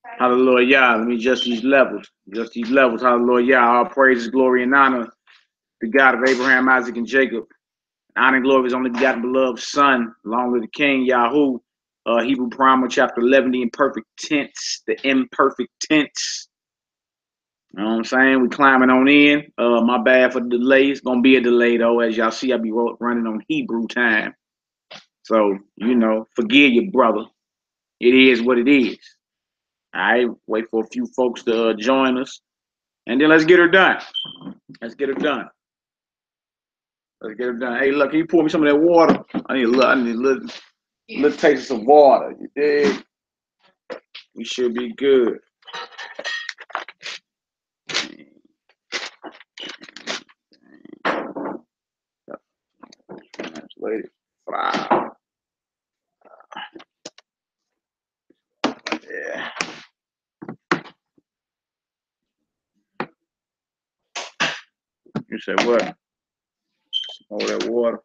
Hallelujah. Let me adjust these levels. Adjust these levels. Hallelujah. All praises, glory, and honor. The God of Abraham, Isaac, and Jacob. Honor and glory of his only begotten beloved Son, along with the King Yahoo. Hebrew Primer, chapter 11, the imperfect tense. The imperfect tense. You know what I'm saying? We climbing on in. My bad for the delay. It's gonna be a delay though. As y'all see, I be running on Hebrew time. So, forgive your brother. It is what it is. All right, wait for a few folks to join us. And then let's get her done. Let's get her done. Let's get her done. Hey, look, can you pour me some of that water? I need a little taste of some water. You dig? We should be good. Translated. Wow. Yeah. You said what? All that water.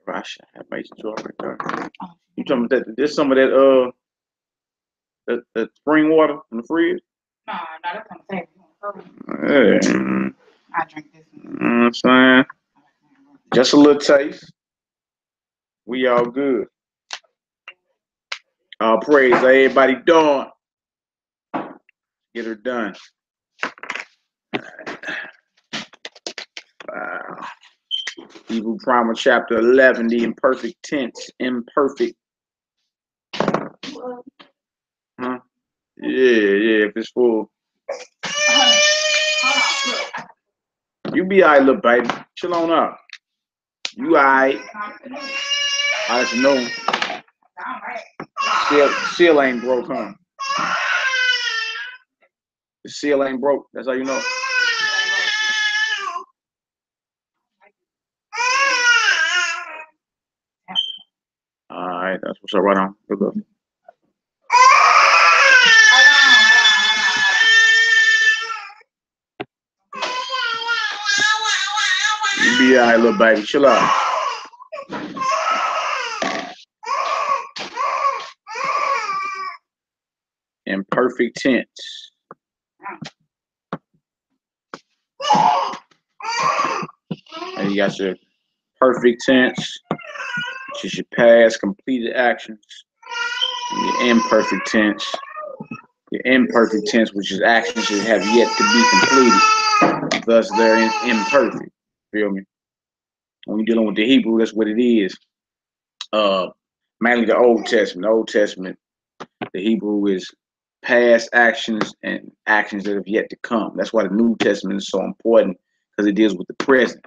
Russia, that makes it right there. You talking about that? There's some of that that spring water in the fridge? No, that's what I'm saying. Yeah. I drink this. You know what I'm saying? Just a little taste. We all good. All praise. Everybody doing. Get her done. Wow. Hebrew Primer, chapter 11, the imperfect tense. Imperfect. Huh? Yeah, if it's full. You be all right, little baby. Chill on up. You all right. I just know. Seal ain't broke, huh? The seal ain't broke. That's how you know. All right, that's what's up right on. Good luck. You be all right, little baby. Chill out. Imperfect tense. And you got your perfect tense, which is your past completed actions. And your imperfect tense. Your imperfect tense, which is actions that have yet to be completed. Thus, they're imperfect. Feel me? When you're dealing with the Hebrew, that's what it is. Mainly the Old Testament. The Old Testament, the Hebrew is past actions and actions that have yet to come. That's why the New Testament is so important, because it deals with the present.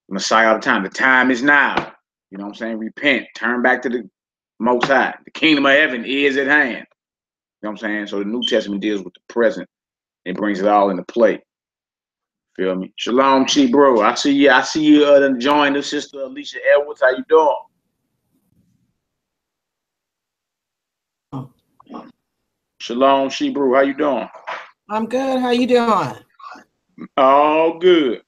The Messiah all the time. The time is now. You know what I'm saying? Repent. Turn back to the Most High. The kingdom of heaven is at hand. You know what I'm saying? So the New Testament deals with the present. It brings it all into play. Feel me? Shalom, Chi bro. I see you join the sister Alicia Edwards. How you doing? Shalom, Shebrew. How you doing? I'm good. How you doing? All good.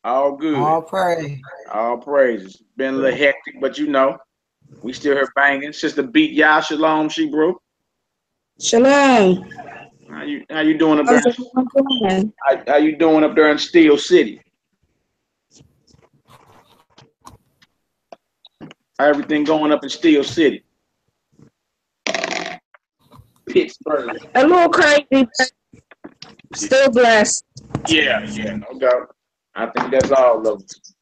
All good. All praise. All praises. Been a little hectic, but we still here banging. Sister Beat Yah. Shalom, Shebrew. Shalom. How you doing up there? How you doing up there in Steel City? How everything going up in Steel City? Pittsburgh. A little crazy, but still blessed. Yeah, no doubt. I think that's all of us.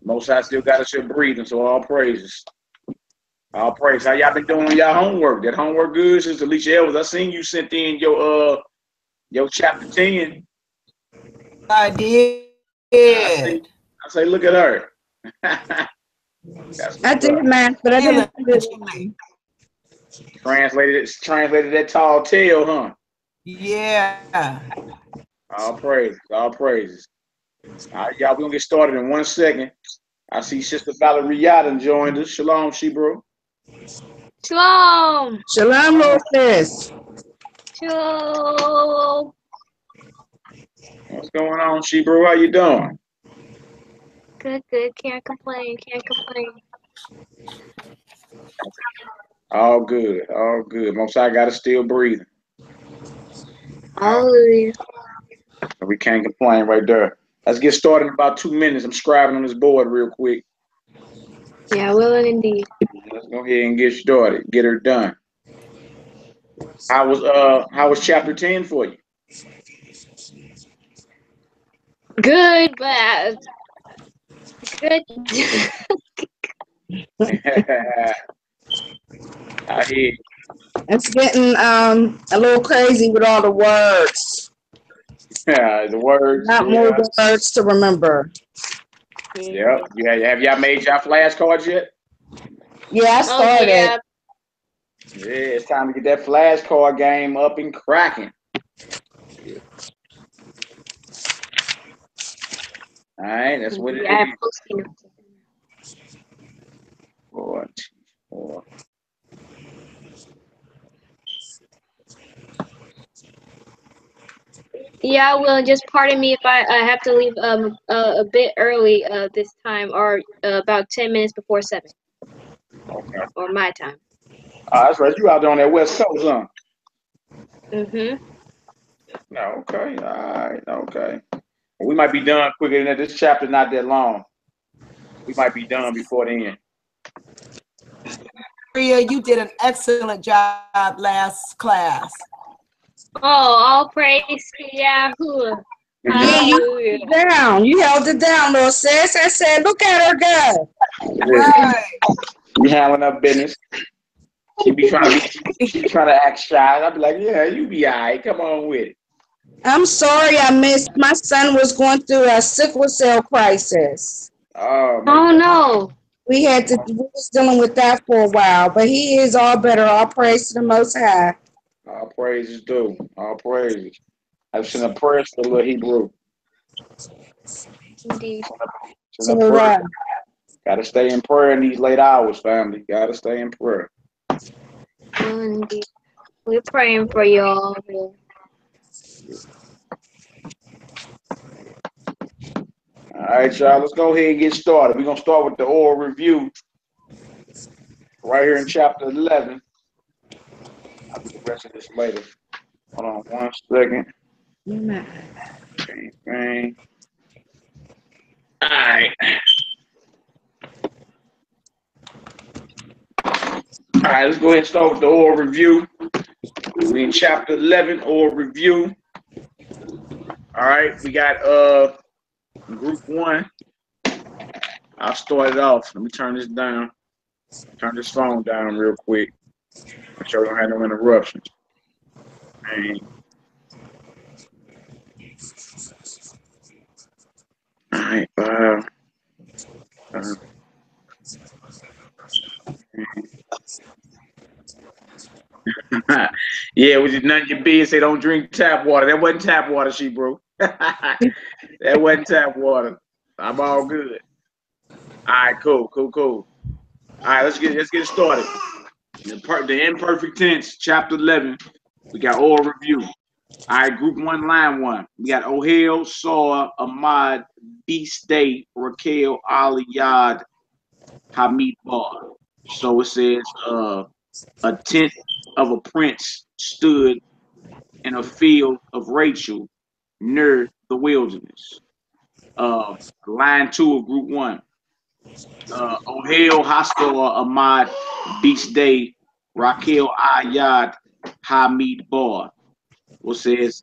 Most High still got us here breathing, so all praises. All praise. How y'all been doing y'all homework? That homework good, Sister Alicia Edwards? I seen you sent in your chapter 10. I did. I say, look at her. I did math, but I didn't do Translated that tall tale, huh? Yeah. All praises. All praises. All right, y'all, we're gonna get started in 1 second. I see Sister Valerie Yadden joined us. Shalom, Shebrew. Shalom. Shalom, little sis. Shalom. What's going on, Shebrew? How you doing? Good. Can't complain. All good. All good. Most I got is still breathing. Hallelujah. We can't complain right there. Let's get started in about 2 minutes. I'm scribing on this board real quick. Yeah, willing indeed. Let's go ahead and get started. Get her done. How was chapter 10 for you? Good, but good. I hear you. It's getting a little crazy with all the words. Yeah, the words. Not more words to remember. Yep. Yeah. Have y'all made y'all flashcards yet? Yeah, I started. Oh, yeah. Yeah, it's time to get that flashcard game up and cracking. All right, that's what it Yeah, is. posting it. 4, 4. Yeah, well, just pardon me if I have to leave a bit early this time, or about 10 minutes before 7, Okay. or my time. That's right. You out there on that West Coast, huh? Mhm. No, okay. All right. Okay. Well, we might be done quicker than that. This chapter not that long. We might be done before the end. Maria, you did an excellent job last class. Oh, all praise to Yahoo. Yeah, you held Hallelujah. it down. You held it down, little sis. I said, look at her go. Right. You handling up business. She be trying to act shy. I'll be like, yeah, you be all right. Come on with it. I'm sorry I missed. My son was going through a sickle cell crisis. Oh, Oh no. We was dealing with that for a while, but he is all better. All praise to the Most High. all praises due. All praises. I've sent a prayer to the little Hebrew. Indeed. Send a prayer. Gotta stay in prayer in these late hours, family. Gotta stay in prayer. Well, indeed. We're praying for you all. All right, y'all. Let's go ahead and get started. We're gonna start with the oral review right here in chapter 11. I'll do the rest of this later. Hold on 1 second. Bang. All right. All right, let's go ahead and start with the oral review. We in chapter 11, oral review. All right, we got group 1. I'll start it off. Let me turn this down. Turn this phone down real quick. Make sure we don't have no interruptions. And, all right, yeah, which is none of your business. Say don't drink tap water. That wasn't tap water, she broke. That wasn't tap water. I'm all good. All right, cool. All right, let's get it started. The imperfect tense, chapter 11. We got oral review. All right, group 1, line 1. We got Ohel, Saw, Ahmad, Beast Day, Raquel, Aliyad, Hamid Bar. So it says, a tent of a prince stood in a field of Rachel near the wilderness. Line 2 of group 1. Ohel, Haskell, Ahmad, Beast Day, Raquel, Ayad, Hamid Bar. What says,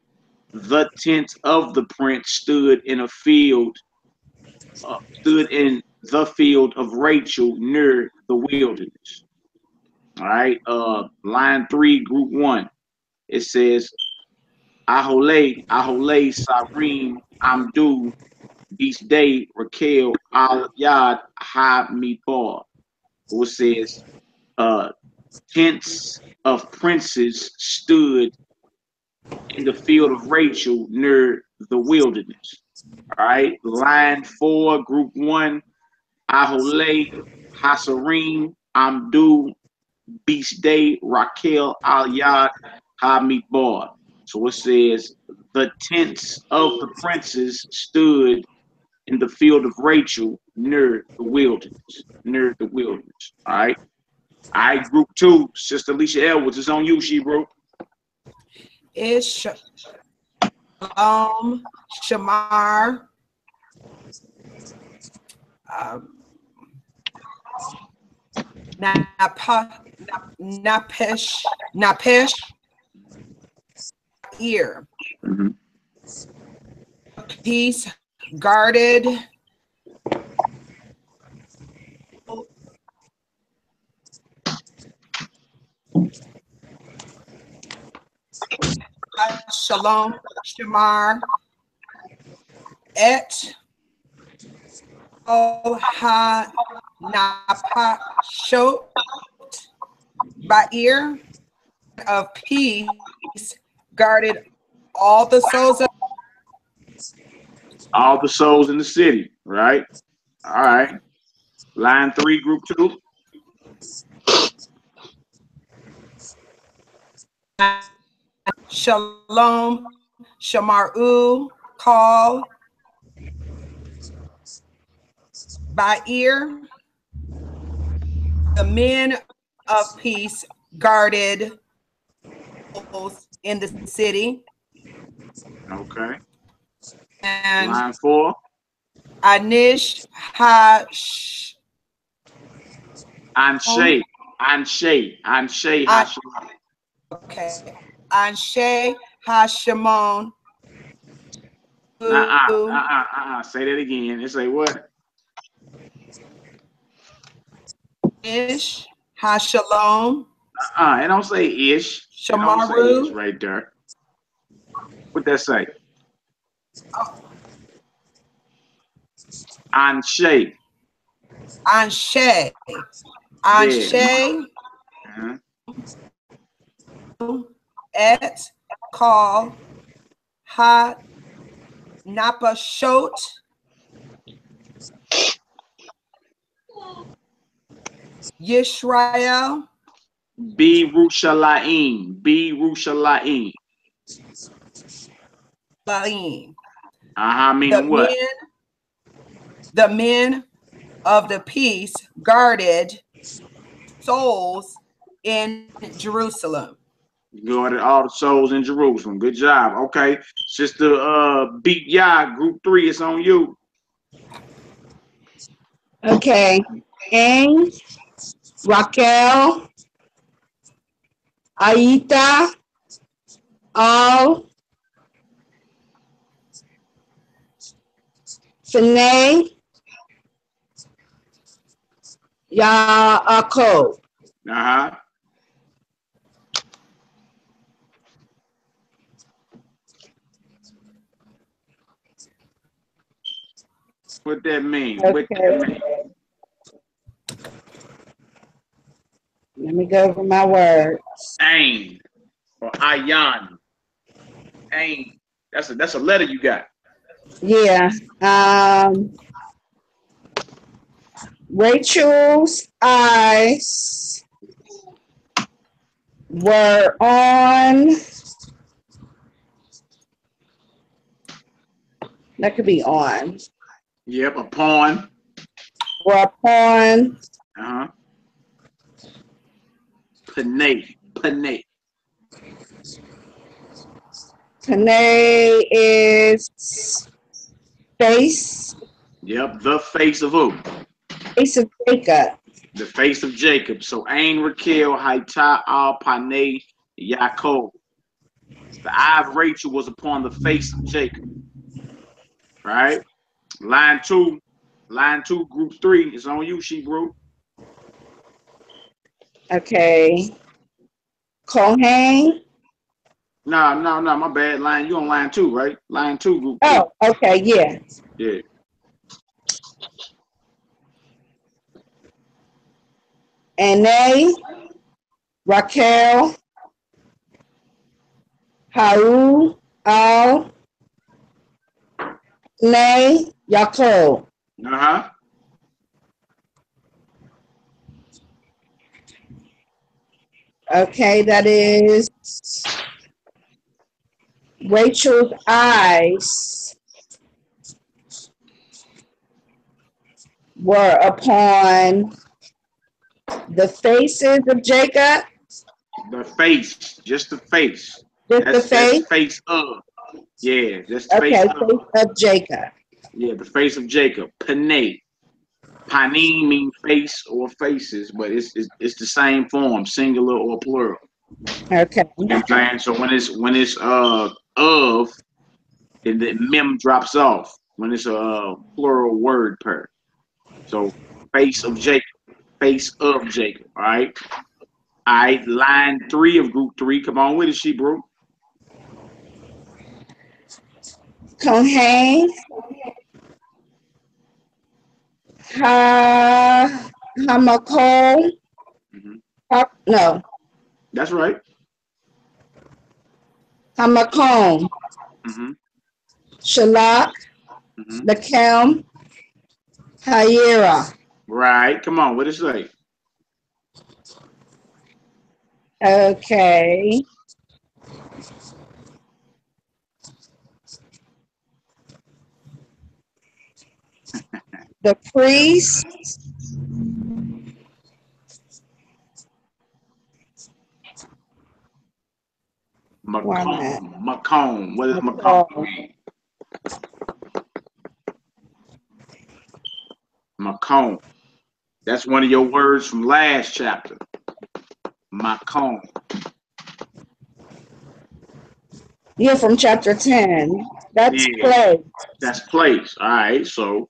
the tent of the prince stood in the field of Rachel near the wilderness. All right. Line 3, group 1. It says, Ahole, Sarim, Amdu, Beast Day, Raquel, Al Yad, Ha Midbar. It says, tents of princes stood in the field of Rachel near the wilderness. All right. Line 4, group 1. Ahole, Hasarim, Amdu, Beast Day, Raquel, Al-Yad, Hamid Bar. So it says, the tents of the princes stood in the field of Rachel near the wilderness. All right. All right, group 2, Sister Alicia Edwards, it's on you, Shebrew. Ish, Shamar, Napesh, ear. Peace guarded. Shalom, Shamar, Et, Oha, Napa, Shot, Ba'ir, of peace, guarded all the souls of All the souls in the city, right? All right. Line 3, group 2. Shalom, Shamaru, call, Ba'ir, the men of peace guarded in the city. Okay. And Line 4. Anish Anshe. okay. Anshe Hashimon. Say that again. It's like what? Ish Hashalom. It don't say ish. It don't say ish Shamaru. right there. What that say? Anshe. Anshe. Anshe. Et call ha napa shot Yisrael Be Rushalayim. Laim. Meaning what? The men of the peace guarded souls in Jerusalem. Guarded all the souls in Jerusalem. Good job. Okay. Sister Beat Yah, group 3, it's on you. Okay. Ang, Raquel, Aita, Al, Sine, Yaakov. What that mean? Okay. What that mean? Let me go over my words. Ain or Ayan. Ain. That's a letter you got. Yeah. Rachel's eyes were on. That could be on. Yep, upon. Were upon. Panay. Panay is face. Yep, the face of who? Face of Jacob. The face of Jacob. So Ain, Raquel, Haita, Al, Panay, Yaakov. The eye of Rachel was upon the face of Jacob. Right? Line 2, group 3 is on you, Shebrew. Okay. Kohen. No, my bad. You on line 2, right? Line 2, group 2. Oh, okay, yeah. Yeah. Ane, Raquel, Haru, Al, Ne, Yaakov. Okay, that is Rachel's eyes were upon The faces of Jacob. The face, just the face. Just the face. That's face of. Yeah, that's the Okay, face face of Jacob. Yeah, the face of Jacob. Panay. Panim means face or faces, but it's the same form, singular or plural. Okay. You know what I'm saying? So when it's of, then the mem drops off when it's a plural word per. So face of Jacob, face of Jacob. All right. All right. Line 3 of group 3. Come on with it, she bro. Kohen. Hamakol. No. That's right. Hamakom. Shalak. Lakem. Hayira. Right. Come on. What it say? Okay. The priest. Macomb. What does Macomb mean? Macomb. That's one of your words from last chapter. Macomb. Yeah, from chapter 10. That's place. That's place. All right. So.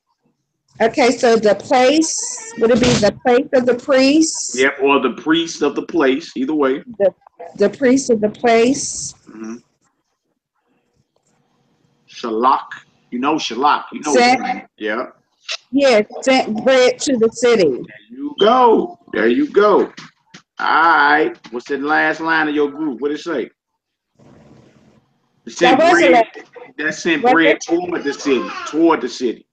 Okay, so the place, would it be the place of the priest? Yep, or the priest of the place. Either way. The priest of the place. Shalak. You know Shalak. You know sent, yeah. Yes, sent bread to the city. There you go. There you go. All right. What's the last line of your group? What did it say? That sent bread toward the city. Toward the city.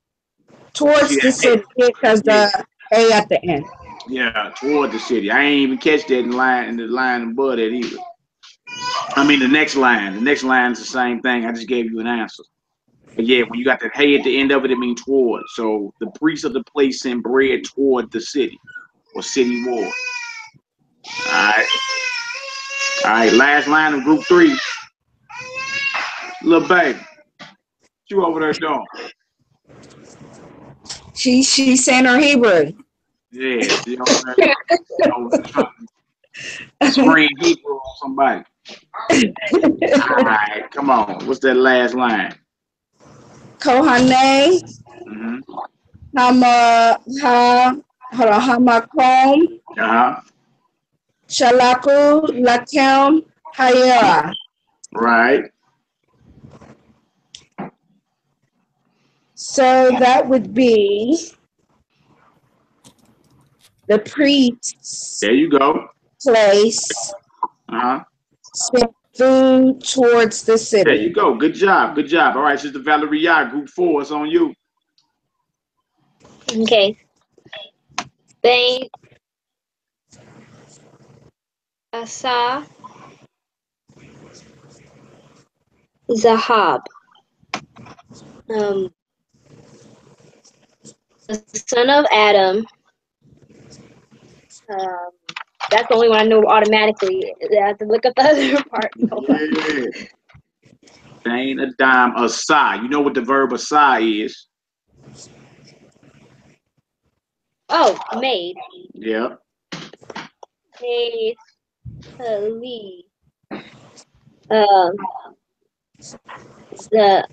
Towards the city, because the A at the end. Yeah, toward the city. I ain't even catch that in the line above that either. I mean the next line. The next line is the same thing. I just gave you an answer. But yeah, when you got that hey at the end of it, it means toward. So the priest of the place sent bread toward the city or city ward. All right. All right, last line of group 3. Little baby. What you over there doing? She's saying her Hebrew. Yeah, she over there scream Hebrew on somebody. All right, come on. What's that last line? Kohane. Hamakom. Shalaku Lakem Hayera. Right. So that would be the priest's. There you go. Place. Sent food towards the city. There you go. Good job. Good job. All right, Sister Valerie, group 4. It's on you. Okay. Thank Asa Zahab. The son of Adam. That's the only one I know automatically. I have to look up the other part. Yeah. Ain't a dime. Asa. You know what the verb asa is? Oh, made. Yeah. Made. Lead. The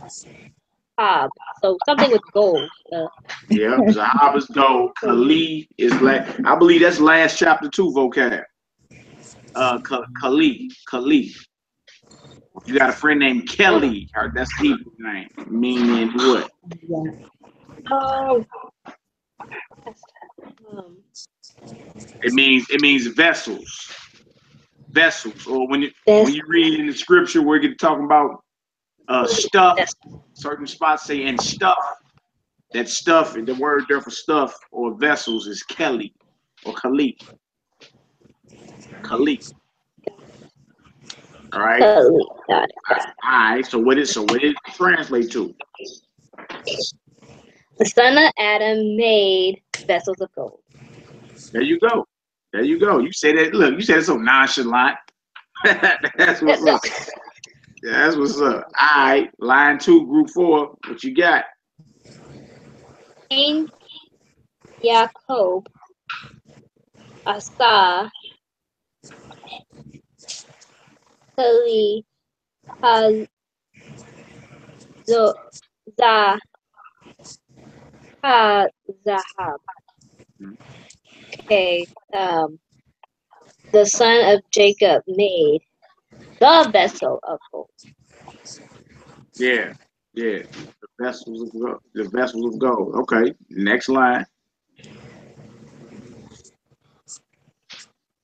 Hob. So something with gold. Yeah, Zahab is gold. Kali is I believe that's last chapter 2 vocab. Kali. You got a friend named Kelly. That's Hebrew name. Meaning what? Oh. It means vessels. Vessels. Or when you read in the scripture where you're talking about stuff, certain spots say and stuff. That stuff, the word there for stuff or vessels is Kelly or Kali. Kali. All right. Got it. All right. So what it translate to? The son of Adam made vessels of gold. There you go. There you go. You said it. Look, you said it so nonchalant. That's what's up. Yeah, that's what's up. All right, line 2, group 4. What you got? Cain, Jacob, Asa, Kali, Zahab. Okay. The son of Jacob made the vessel of gold. Yeah, yeah. The vessels of gold. The vessels of gold. Okay. Next line.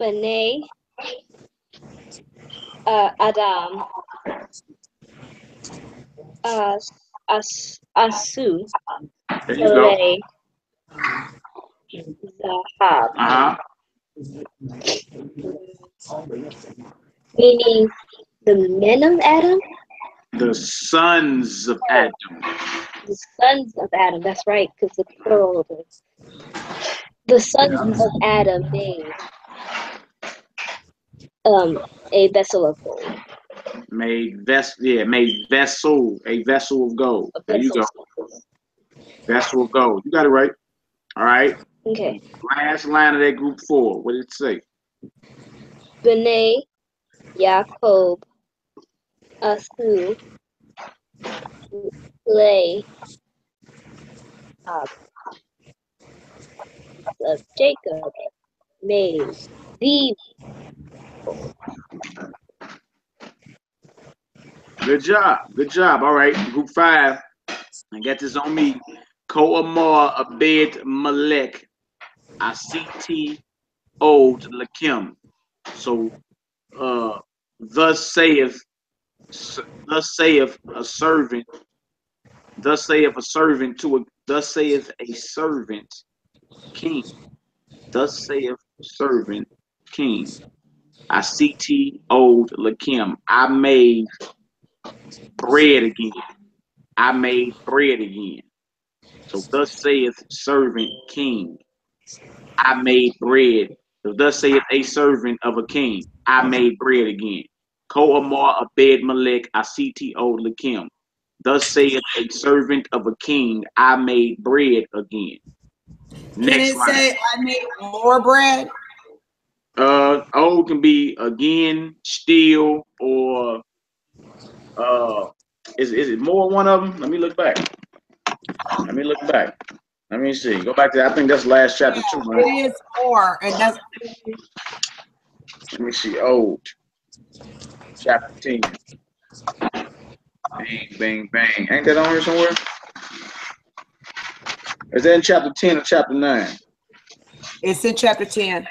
B'nai Adam, Asu, There you go. Saleh, Zahab. Uh-huh. Meaning the men of Adam? The sons of Adam. The sons of Adam, that's right, because the plural of it. The sons of Adam made a vessel of gold. Made vessel, a vessel of gold. There you go. Vessel of gold. You got it right. All right. Okay. Last line of that group 4. What did it say? B'nai Jacob, Asu, Lay, of Jacob made the. Good job. Good job. All right. Group 5. I got this on me. Koamar Abed Malek. Asiti Od Lakim. So thus saith a servant, thus saith a servant king. Thus saith servant king. Asiti Od Lakim. I made bread again. I made bread again. So thus saith servant king. I made bread. So thus saith a servant of a king. I made bread again. Ko Amar Abed Melech Asiti O Lakim. Thus saith a servant of a king. I made bread again. Next Can it line. say I made more bread? O can be again, still, or is it more one of them? Let me look back. Let me look back. Let me see. Go back to, I think that's last chapter 2, right? It is more, and that's Let me see. Old. Chapter 10. Bang, bang, bang. Ain't that on here somewhere? Is that in chapter 10 or chapter 9? it's in chapter 10.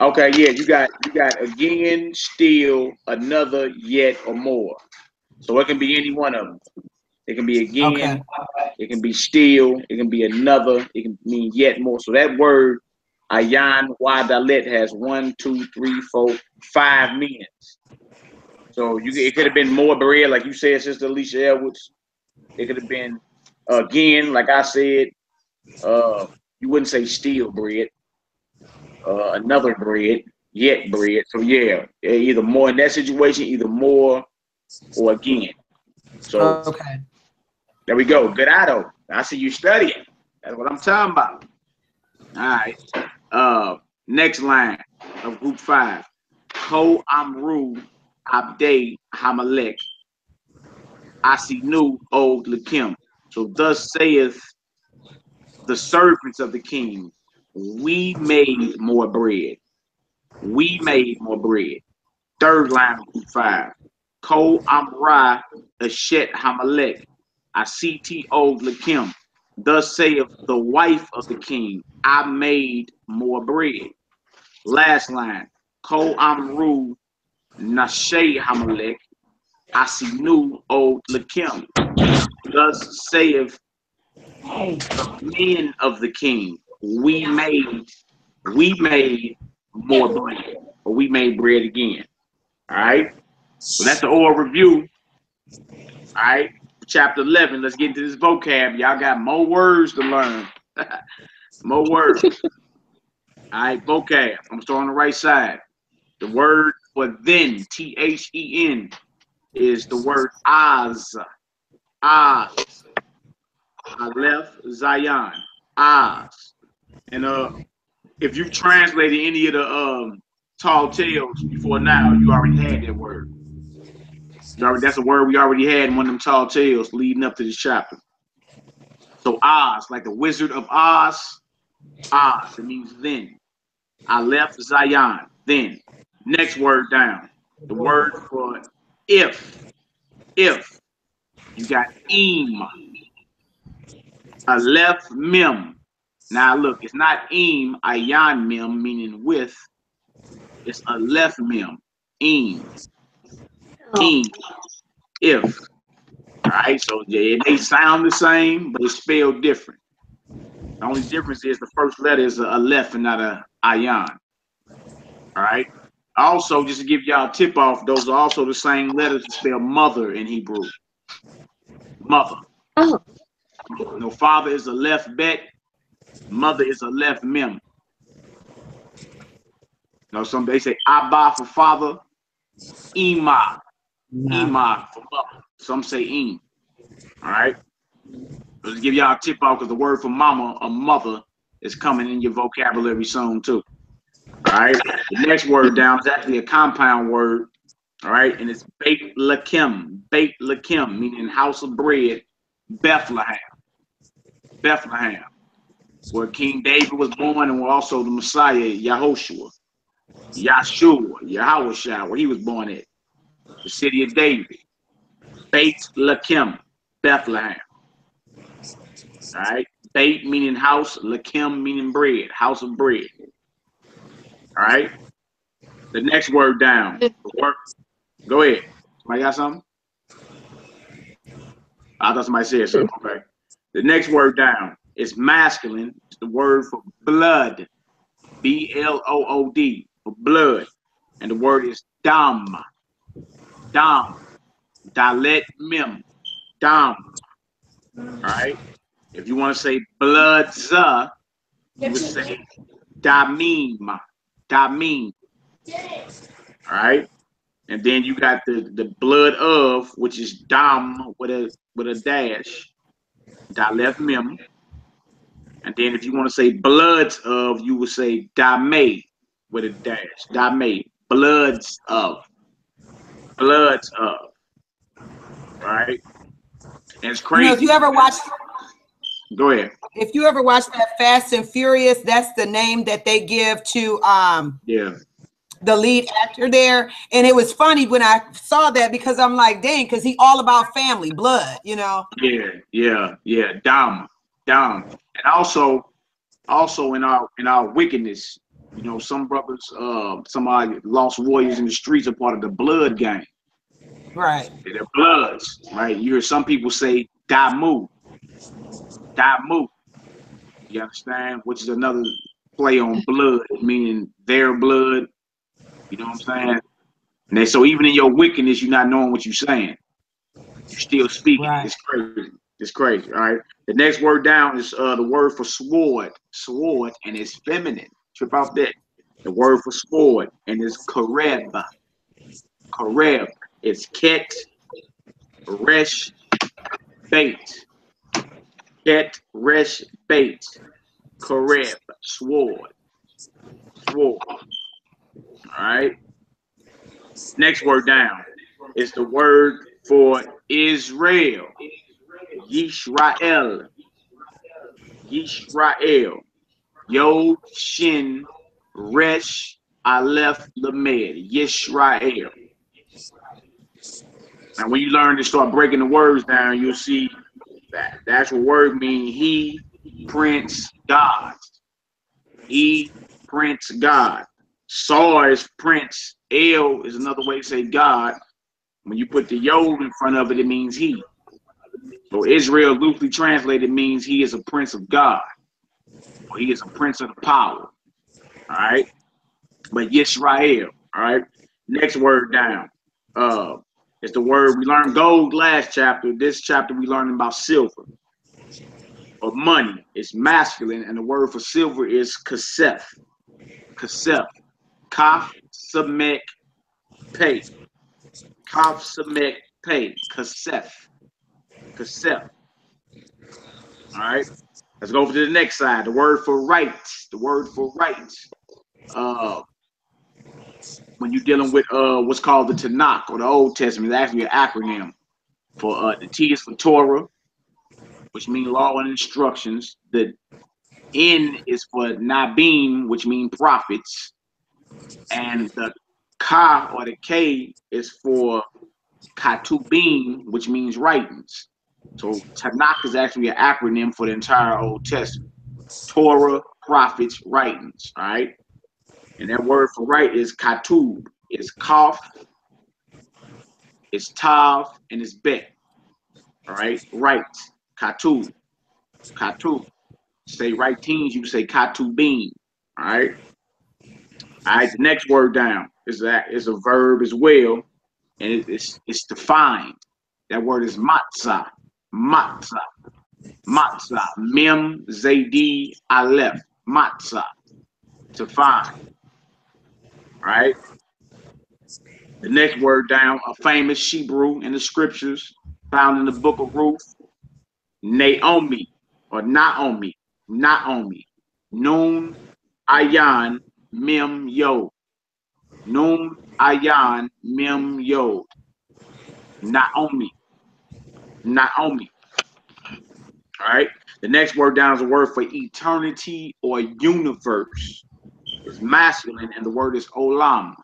Okay, yeah, you got again, still, another, yet, or more. So it can be any one of them. It can be again, it can be still, it can be another, it can mean yet more. So that word, ayan wadalet, has 1, 2, 3, 4, 5 meanings. So it could have been more bread, like you said, Sister Alicia Edwards. It could have been again, like I said. You wouldn't say still bread. Another bread, yet bread. So yeah, either more in that situation, either more or again. So Okay. there we go. Good Otto. I see you studying. That's what I'm talking about. All right. Next line of group 5. Ko Amru Abde Hamalek Asinu Od Lakim. So thus saith the servants of the king, we made more bread. We made more bread. Third line of group 5. Ko Amra Ashet Hamalek Asiti Od Lakim. Thus saith the wife of the king, I made more bread. Last line. Ko Amru Nashe Hamalek Asinu Od Lakim. Thus saith the men of the king, we made more bread, or we made bread again. All right. So that's the oral review. All right. Chapter 11. Let's get into this vocab. Y'all got more words to learn. More words. All right, vocab. I'm starting on the right side. The word for then, T-H-E-N, is the word Oz. Oz. Aleph Zion. Oz. And if you translated any of the tall tales before now, you already had that word. That's a word we already had in one of them tall tales leading up to this chapter. So Oz, like the Wizard of Oz, Oz, it means then. Aleph Zion, then. Next word down. The word for if. If. You got im. Aleph mem. Now look, it's not im, ayan mem, meaning with. It's aleph mem. Im. Im. If. All right, so they sound the same, but it's spelled different. The only difference is the first letter is a aleph and not a ayan. All right. Also, just to give y'all a tip off, those are also the same letters to spell mother in Hebrew. Mother. Oh. No, father is a left bet, mother is a left mem. No, some they say Abba for father, Ima. Ima for mother. Some say Im. All right. Let's give y'all a tip off because the word for mama or mother is coming in your vocabulary soon too. All right. The next word down is actually a compound word. All right. And it's Beit Lakim. Beit Lakim, meaning house of bread, Bethlehem. Bethlehem, where King David was born and where also the Messiah, Yahushua, Yahushua, where he was born at. The city of David. Beit Lakim, Bethlehem. All right. Beit meaning house, Lakim meaning bread, house of bread. All right. The next word down. Go ahead. Somebody got something? I thought somebody said something. Okay. The next word down is masculine. It's the word for blood. B-L-O-O-D, for blood. And the word is dam. Dam. Dalet mem. Dam. All right. If you want to say bloodza, you would say damim. Damim. All right. And then you got the blood of, which is dam with a dash. Dalef mem. And then if you want to say bloods of, you would say dame with a dash. Dame. Bloods of. Bloods of. Right? And it's crazy. You know, if you ever watch, go ahead. If you ever watch that Fast and Furious, that's the name that they give to the lead actor there. And it was funny when I saw that because I'm like, dang, because he all about family, blood, you know. Yeah. Dam. And also in our wickedness, you know, some brothers, somebody lost warriors in the streets are part of the blood gang. Right. They're bloods, right? You hear some people say Damu. Damu. You understand? Which is another play on blood, meaning their blood. You know what I'm saying? And then, so even in your wickedness, you're not knowing what you're saying. You're still speaking. Right. It's crazy. It's crazy. All right. The next word down is the word for sword. Sword, and it's feminine. Trip out that. The word for sword, and it's kareb. Kareb. It's ket, resh, bait. Ket, resh, bait. Kareb. Sword. Sword. All right. Next word down is the word for Israel. Yisrael. Yisrael. Yod, Shin, Resh, Aleph, Lamed. Yisrael. Now, when you learn to start breaking the words down, you'll see that the actual word means he, Prince, God. He, Prince, God. Sar is Prince. El is another way to say God. When you put the Yod in front of it, it means he. So Israel, loosely translated, means he is a prince of God. Or he is a prince of the power. All right. But Yisrael. All right. Next word down. It's the word we learned gold last chapter. This chapter we learned about silver. Or money. It's masculine, and the word for silver is kasef. Kasef. Kaf, Samek, Pay. Kaf, Samek, Pay. Kasef. Kasef. All right. Let's go over to the next side. The word for right. The word for right. When you're dealing with what's called the Tanakh or the Old Testament, it's actually an acronym for the T is for Torah, which means law and instructions. The N is for Nabim, which means prophets, and the Ka or the K is for Katubim, which means writings. So Tanakh is actually an acronym for the entire Old Testament. Torah, prophets, writings. All right, and that word for right is Katub. It's Kaf, it's Tav, and it's Bet. All right, right. Katub. Katub. Say writings, you say Katubim. All right. All right, the next word down is a verb as well, and it's defined. That word is matzah. Matzah. Matzah. Mem Zaydi Aleph. Matzah. Defined. All right. The next word down, a famous Hebrew in the scriptures, found in the book of Ruth, Naomi or Naomi. Naomi. Nun Ayan Mem Yod. Nun Ayan Mem Yod. Naomi. Naomi. All right. The next word down is a word for eternity or universe. It's masculine, and the word is olam.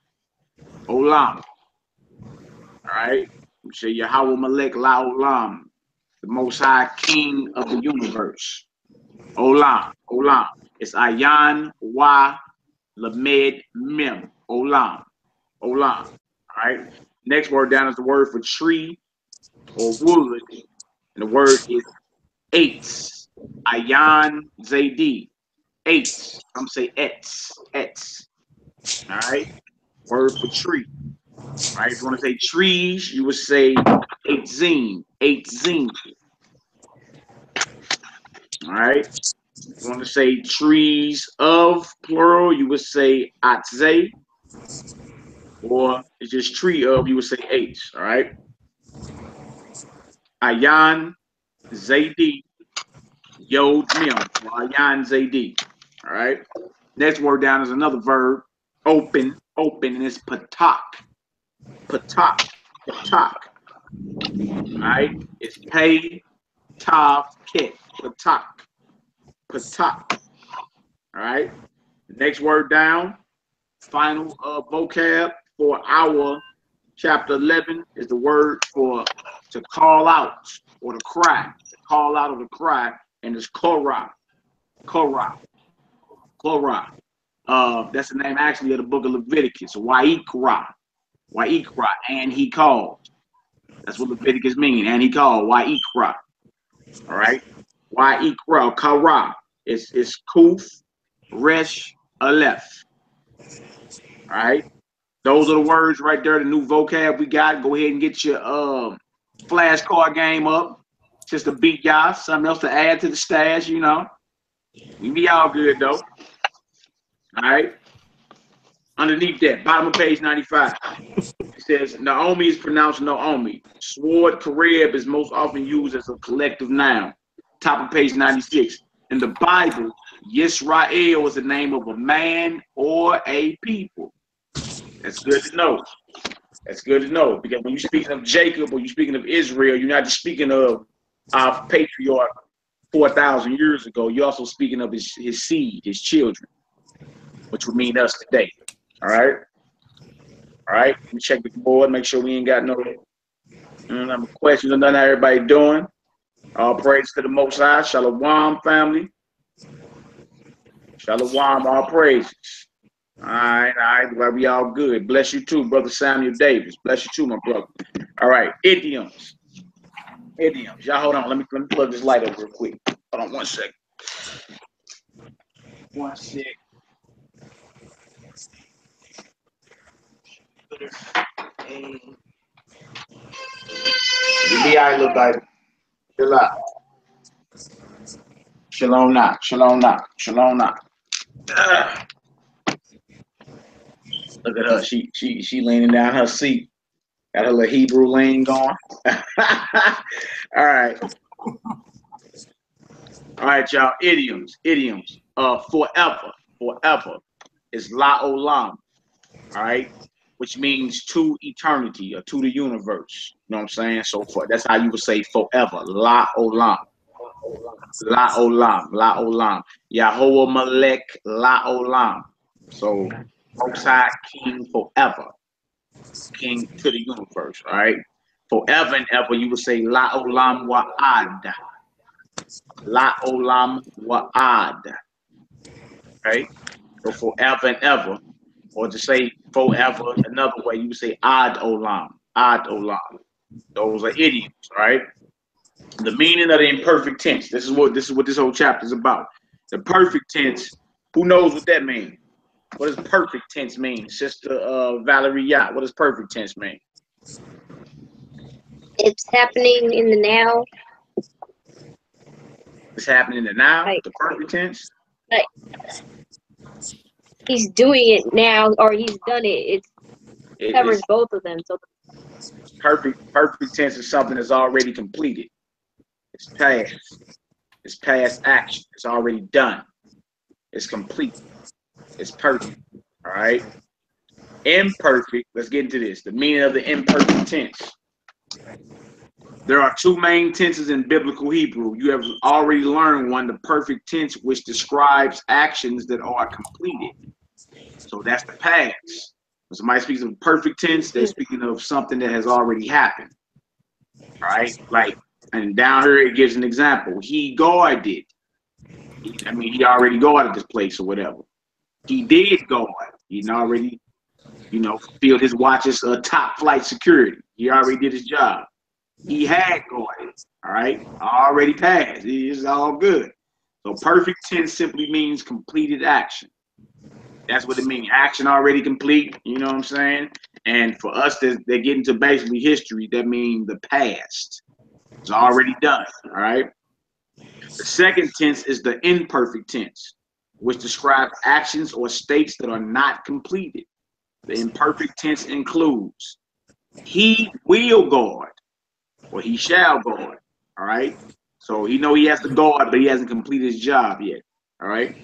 Olam. All right. We say Yahweh Melech La Olam, the Most High King of the universe. Olam. Olam. It's Ayan Wa Lamed Mem. Olam. Olam. All right. Next word down is the word for tree or wood, and the word is Eitz. Ayan Zaydi. Eitz. I'm say etz. Etz. All right. Word for tree. All right. If you want to say trees, you would say eitzim. Eitzim. All right. If you want to say trees of plural, you would say atze. Or it's just tree of, you would say H. All right. Ayan Zaydi. Yod Mem. Ayan Zaydi. All right. Next word down is another verb. Open. Open. And it's patak. Patak. Patak. All right. It's pay. Tav. Ket. Patak. Patak. All right. Next word down. Final vocab for our chapter 11 is the word for to call out or to cry. To call out or to cry. And it's korah. Korah. Korah. That's the name actually of the book of Leviticus. Wa'ikra. Wa'ikra. And he called. That's what Leviticus means. And he called. Wa'ikra. All right. Wa'ikra. Kara. It's Kuf, Resh, Aleph. All right. Those are the words right there. The new vocab we got. Go ahead and get your flashcard game up. Just to beat y'all. Something else to add to the stash, you know. We be all good though. All right. Underneath that, bottom of page 95, it says Naomi is pronounced Naomi. Sword, Kareb is most often used as a collective noun. Top of page 96. In the Bible, Yisrael is the name of a man or a people. That's good to know. That's good to know. Because when you're speaking of Jacob or you're speaking of Israel, you're not just speaking of our patriarch 4,000 years ago. You're also speaking of his seed, his children, which would mean us today. All right. All right. Let me check the board, make sure we ain't got no questions or nothing. How everybody doing? All praise to the Most High. Shalom, family. Shalom, all praises. All right. Glad we all good. Bless you too, Brother Samuel Davis. Bless you too, my brother. All right. Idioms. Idioms. Y'all hold on. Let me plug this light up real quick. Hold on 1 second. 1 sec. You be all right, little baby. Chill out. Shalom now. Shalom now. Shalom now. Look at her. She leaning down her seat. Got her little Hebrew lane going. All right. All right, y'all. Idioms. Forever. Forever is la olam. All right. Which means to eternity or to the universe. You know what I'm saying? So that's how you would say forever. La olam. La olam. La olam. Yahweh Melech la olam. So Most High King forever. King to the universe, all right? Forever and ever, you would say La Olam Wa'ad. La Olam Wa'ad. Right? So forever and ever. Or to say forever another way, you would say Ad Olam. Ad Olam. Those are idioms, right? The meaning of the imperfect tense. This is what this whole chapter is about. The perfect tense, who knows what that means? What does perfect tense mean? Sister Valerie Yacht, what does perfect tense mean? It's happening in the now. It's happening in the now, like, the perfect tense? Like, he's doing it now, or he's done it. It covers both of them. So perfect tense is something that's already completed. It's past. It's past action. It's already done. It's complete. It's perfect. All right. Imperfect. Let's get into this. The meaning of the imperfect tense. There are two main tenses in biblical Hebrew. You have already learned one, the perfect tense, which describes actions that are completed. So that's the past. When somebody speaks of perfect tense, they're speaking of something that has already happened. All right. Like, and down here it gives an example. He guarded. I mean, he already guarded this place or whatever. He did guard. He already, filled his watch's top flight security. He already did his job. He had guarded. All right. Already passed. It's all good. So perfect tense simply means completed action. That's what it means. Action already complete. You know what I'm saying? And for us, they're getting to basically history. That means the past. It's already done. All right. The second tense is the imperfect tense, which describes actions or states that are not completed. The imperfect tense includes he will guard or he shall guard. All right. So he has to guard, but he hasn't completed his job yet. All right.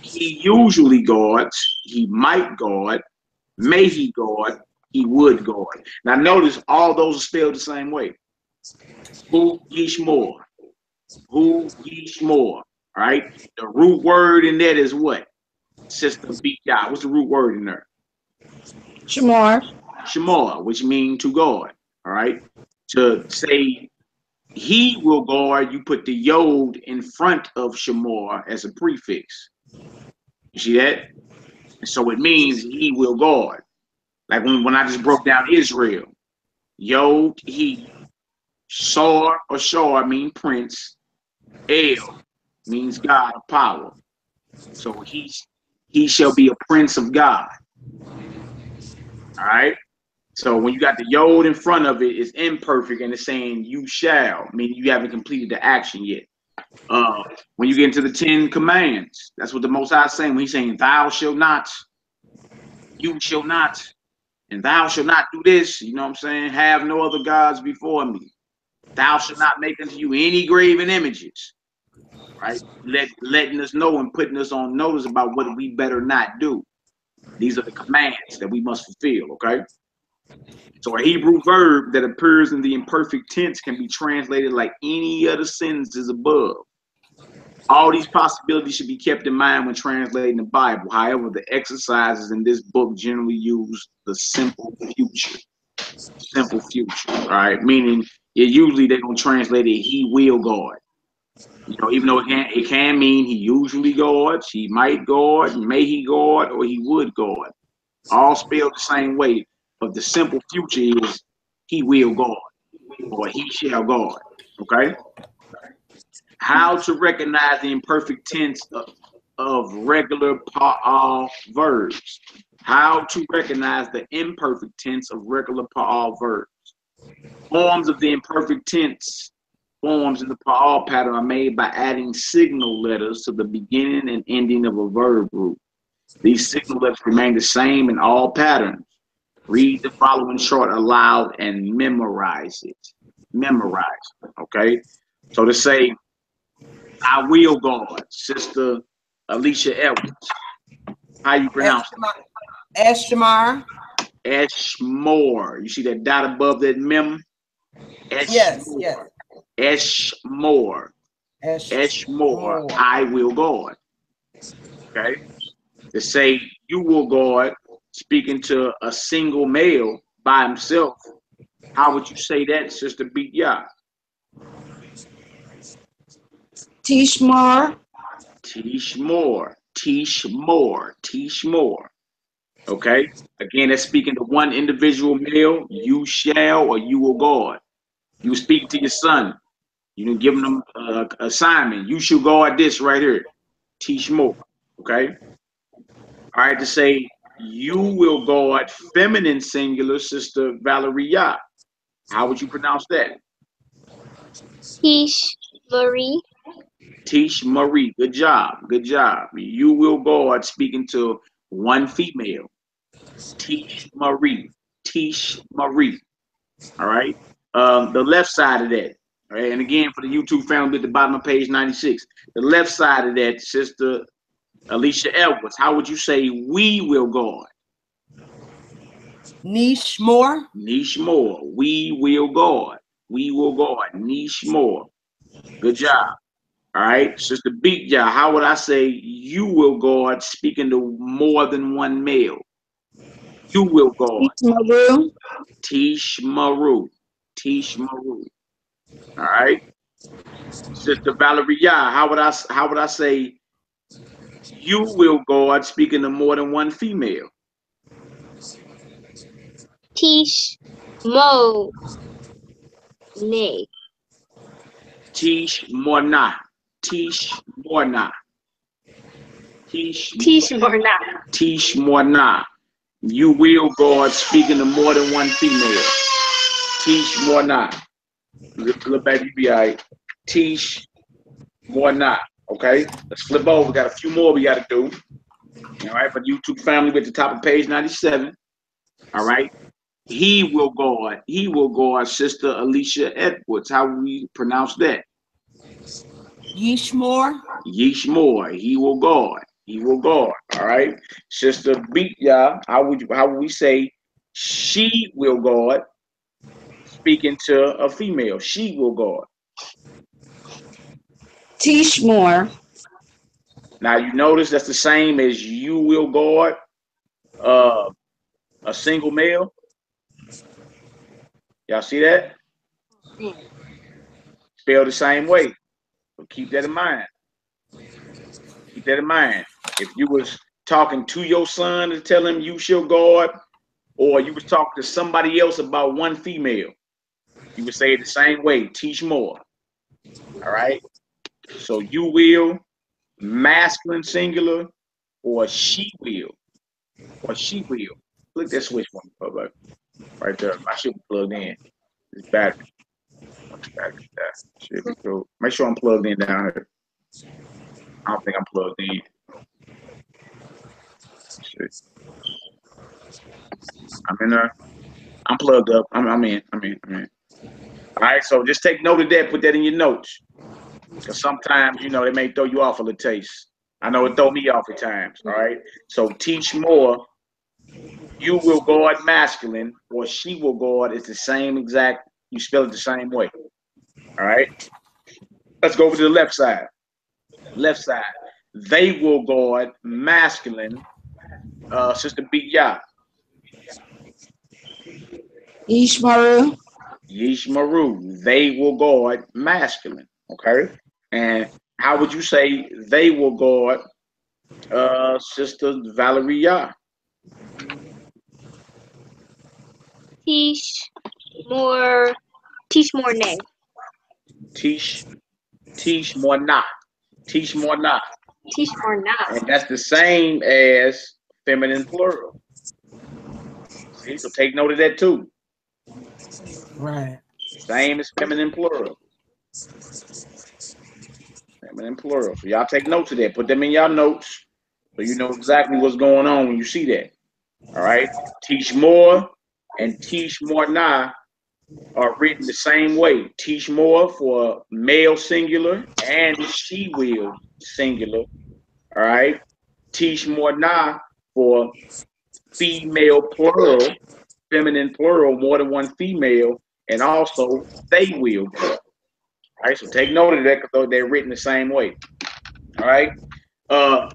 He usually guards. He might guard. May he guard. He would guard. Now notice all those are spelled the same way. Hu yishmor. Hu yishmor. All right. The root word in that is what? Sister B'Yah. What's the root word in there? Shamar. Shamar, which means to guard. All right. To say he will guard, you put the yod in front of Shamar as a prefix. You see that? So it means he will guard. Like when I just broke down Israel. Yod, he. Sar or Shar mean prince. El means God of power. So he shall be a prince of God. All right. So when you got the yod in front of it, it's imperfect and it's saying you shall, meaning you haven't completed the action yet. When you get into the 10 commands, that's what the Most High is saying when he's saying thou shalt not, you shall not, and thou shalt not do this. You know what I'm saying? Have no other gods before me. Thou shalt not make unto you any graven images. Right? Letting us know and putting us on notice about what we better not do. These are the commands that we must fulfill, okay? So a Hebrew verb that appears in the imperfect tense can be translated like any other sentences above. All these possibilities should be kept in mind when translating the Bible. However, the exercises in this book generally use the simple future. Simple future, right? Meaning usually they're going to translate it, he will guard. Even though it can mean he usually guards, he might guard, may he guard, or he would guard. All spelled the same way, but the simple future is he will guard or he shall guard. Okay? How to recognize the imperfect tense of regular pa'al verbs. How to recognize the imperfect tense of regular pa'al verbs. Forms of the imperfect tense forms in the pa'al pattern are made by adding signal letters to the beginning and ending of a verb group. These signal letters remain the same in all patterns. Read the following chart aloud and memorize it. Memorize it, okay? So to say, I will guard, Sister Alicia Edwards. How you pronounce it? Eshmar. Eshmore. You see that dot above that mem? Yes, yes. Eshmore. Eshmore. I will guard. Okay? To say you will guard, speaking to a single male by himself, how would you say that, Sister Beat-Yah? Tishmar. Tishmore. Tishmore. Tishmore. Okay? Again, that's speaking to one individual male. You shall or you will guard. You speak to your son. You can give him an assignment. You should guard this right here. Tishmore. Okay? All right, to say you will guard feminine singular, Sister Valeria. How would you pronounce that? Tish Marie. Tish Marie. Good job. Good job. You will guard, speaking to one female. Tish Marie. Tish Marie. All right. The left side of that. All right. And again, for the YouTube family at the bottom of page 96, the left side of that, Sister Alicia Edwards, how would you say we will guard? Nishmore. Nishmore. We will guard. We will guard. Nishmore. Good job. All right. Sister Beat-Yah, how would I say you will guard, speaking to more than one male? You will guard. Tishmaru. Tishmaru. Tishmaru. All right. Sister Valeria, how would I say you will guard, speaking to more than one female? Tish Mo Ne. Tish Morna. Tish Morna. Tish Morna. Tish Morna. You will guard, speaking to more than one female. Tish Morna. Look back, you be all right. Tish Morna. Okay, let's flip over. We got a few more we got to do. All right, for the YouTube family, we're at the top of page 97. All right. He will guard, Sister Alicia Edwards. How would we pronounce that? Yishmore. Yishmore. He will guard. He will guard. All right. Sister Beat-Yah, how would we say she will guard, speaking to a female? She will guard. Tishmore. Now you notice that's the same as you will guard a single male. Y'all see that? Spelled the same way. So keep that in mind. Keep that in mind. If you was talking to your son to tell him you shall guard, or you was talking to somebody else about one female, you would say it the same way. Teach more. All right. So you will, masculine singular, or she will, or she will. Click that switch one, right there. I should be plugged in. It's battery. Should be cool. Make sure I'm plugged in down here. I don't think I'm plugged in. Shit. I'm in there. I'm plugged up. I'm in. All right, so just take note of that. Put that in your notes. Because sometimes, you know, they may throw you off a little taste. I know it throw me off at times. All right. So teach more. You will guard masculine, or she will guard. It's the same exact. You spell it the same way. All right. Let's go over to the left side. Left side. They will guard masculine. Sister Beat-Yah. Ishmaru. Yishmaru. They will guard masculine. Okay. And how would you say they will guard Sister Valeria? Tish More Ne. Tish more not. Tish more not. Tish More Not. And that's the same as feminine plural. See, so take note of that too. Right. Same as feminine plural. Feminine plural. So y'all take notes of that. Put them in y'all notes. So you know exactly what's going on when you see that. All right. Teach more and teach more now are written the same way. Teach more for male singular and she will singular. All right. Teach more now for female plural, feminine plural, more than one female, and also they will. All right. So take note of that because they're written the same way. All right.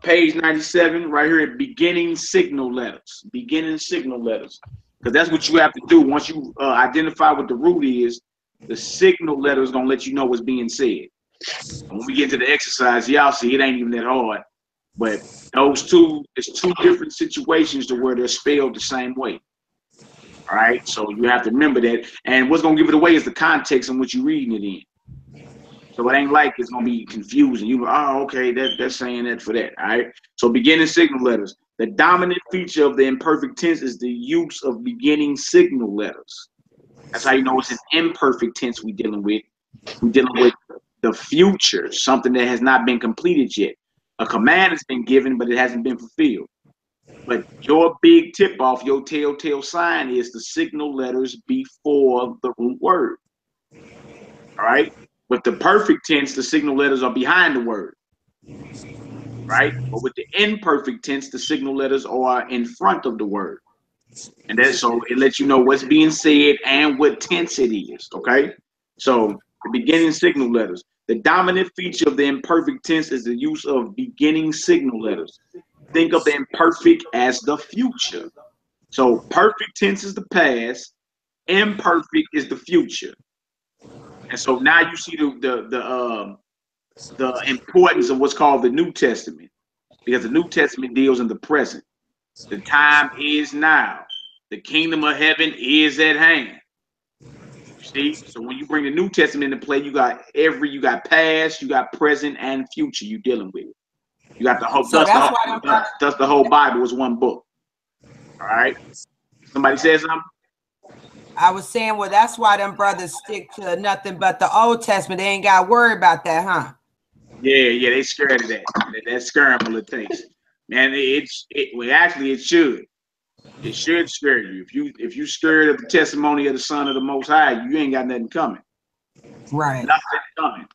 Page 97, right here at beginning signal letters. Beginning signal letters. Because that's what you have to do. Once you identify what the root is, the signal letter is going to let you know what's being said. When we get to the exercise, y'all see it ain't even that hard. But those two, it's two different situations to where they're spelled the same way. All right, so you have to remember that. And what's going to give it away is the context in which you're reading it in. So it ain't like it's gonna be confusing. You go, oh, okay, that's saying that for that. All right. So beginning signal letters. The dominant feature of the imperfect tense is the use of beginning signal letters. That's how you know it's an imperfect tense we're dealing with. We're dealing with the future, something that has not been completed yet. A command has been given, but it hasn't been fulfilled. But your big tip off, your telltale sign is the signal letters before the root word. All right. With the perfect tense, the signal letters are behind the word, right? But with the imperfect tense, the signal letters are in front of the word. And that's so it lets you know what's being said and what tense it is, okay? So the beginning signal letters. The dominant feature of the imperfect tense is the use of beginning signal letters. Think of the imperfect as the future. So perfect tense is the past, imperfect is the future. And so now you see the importance of what's called the New Testament, because the New Testament deals in the present. The time is now. The kingdom of heaven is at hand. See, so when you bring the New Testament into play, you got past, you got present, and future you dealing with. You got the whole. So thus the whole Bible is one book. All right. Somebody says something. I was saying, well, that's why them brothers stick to nothing but the Old Testament. They ain't got to worry about that, huh? Yeah, they scared of that. That scramble it takes. Man, it should. It should scare you. If you scared of the testimony of the Son of the Most High, you ain't got nothing coming. Right. Nothing coming.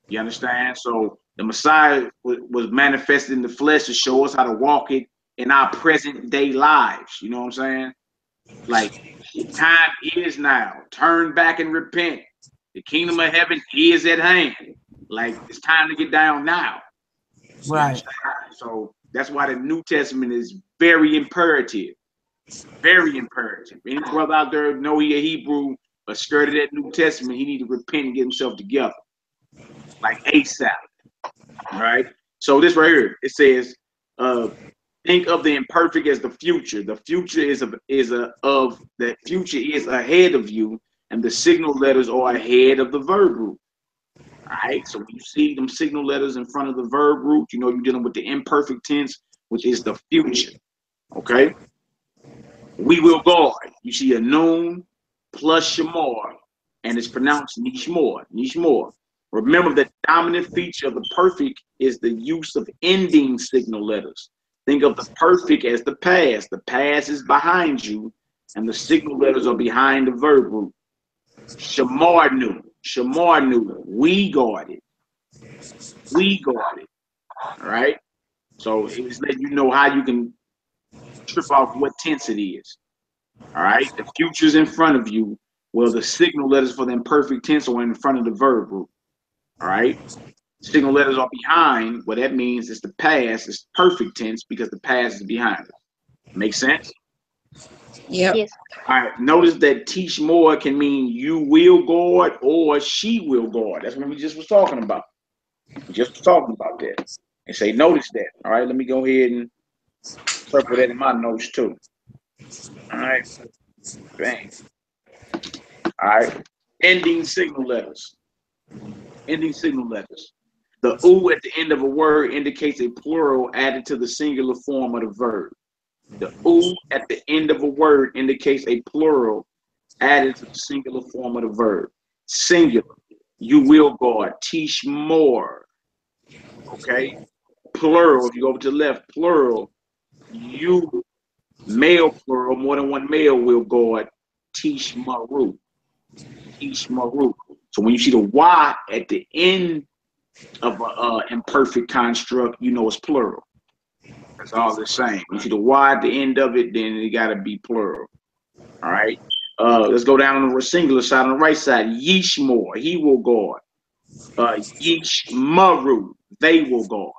You understand? So the Messiah was manifested in the flesh to show us how to walk it in our present day lives. You know what I'm saying? Like, time is now. Turn back and repent. The kingdom of heaven is at hand. Like, it's time to get down now. Right. So that's why the New Testament is very imperative. Very imperative. Any brother out there know he a Hebrew but scared of that New Testament, he need to repent and get himself together. Like ASAP. All right. So this right here, it says, think of the imperfect as the future. The future is ahead of you, and the signal letters are ahead of the verb root. All right. So when you see them signal letters in front of the verb root, you know you're dealing with the imperfect tense, which is the future. Okay. We will guard. You see a noon plus shamar, and it's pronounced nishmor. Nishmor. Remember, the dominant feature of the perfect is the use of ending signal letters. Think of the perfect as the past. The past is behind you, and the signal letters are behind the verb root. Shamar knew. Shamar knew. We guarded. We guarded. All right. So it's letting you know how you can trip off what tense it is. All right. The future's in front of you. Well, the signal letters for the imperfect tense are in front of the verb root. All right. Signal letters are behind. What that means is the past is perfect tense because the past is behind us. Make sense? Yep. Yes. All right. Notice that teach more can mean you will guard or she will guard. That's what we just was talking about. We just was talking about that. And say, notice that. All right. Let me go ahead and circle that in my notes too. All right. Bang. All right. Ending signal letters. Ending signal letters. The "u" at the end of a word indicates a plural added to the singular form of the verb. The "u" at the end of a word indicates a plural added to the singular form of the verb. Singular. You will guard. Teach more. Okay. plural, if you go over to the left, plural, you, male plural, more than one male will guard Tishmaru. Tishmaru. So when you see the Y at the end of an imperfect construct, you know it's plural. That's all the same. When you see the Y at the end of it, then it got to be plural. All right. Let's go down on the singular side, on the right side. Yishmor, he will guard. Yishmaru, they will guard.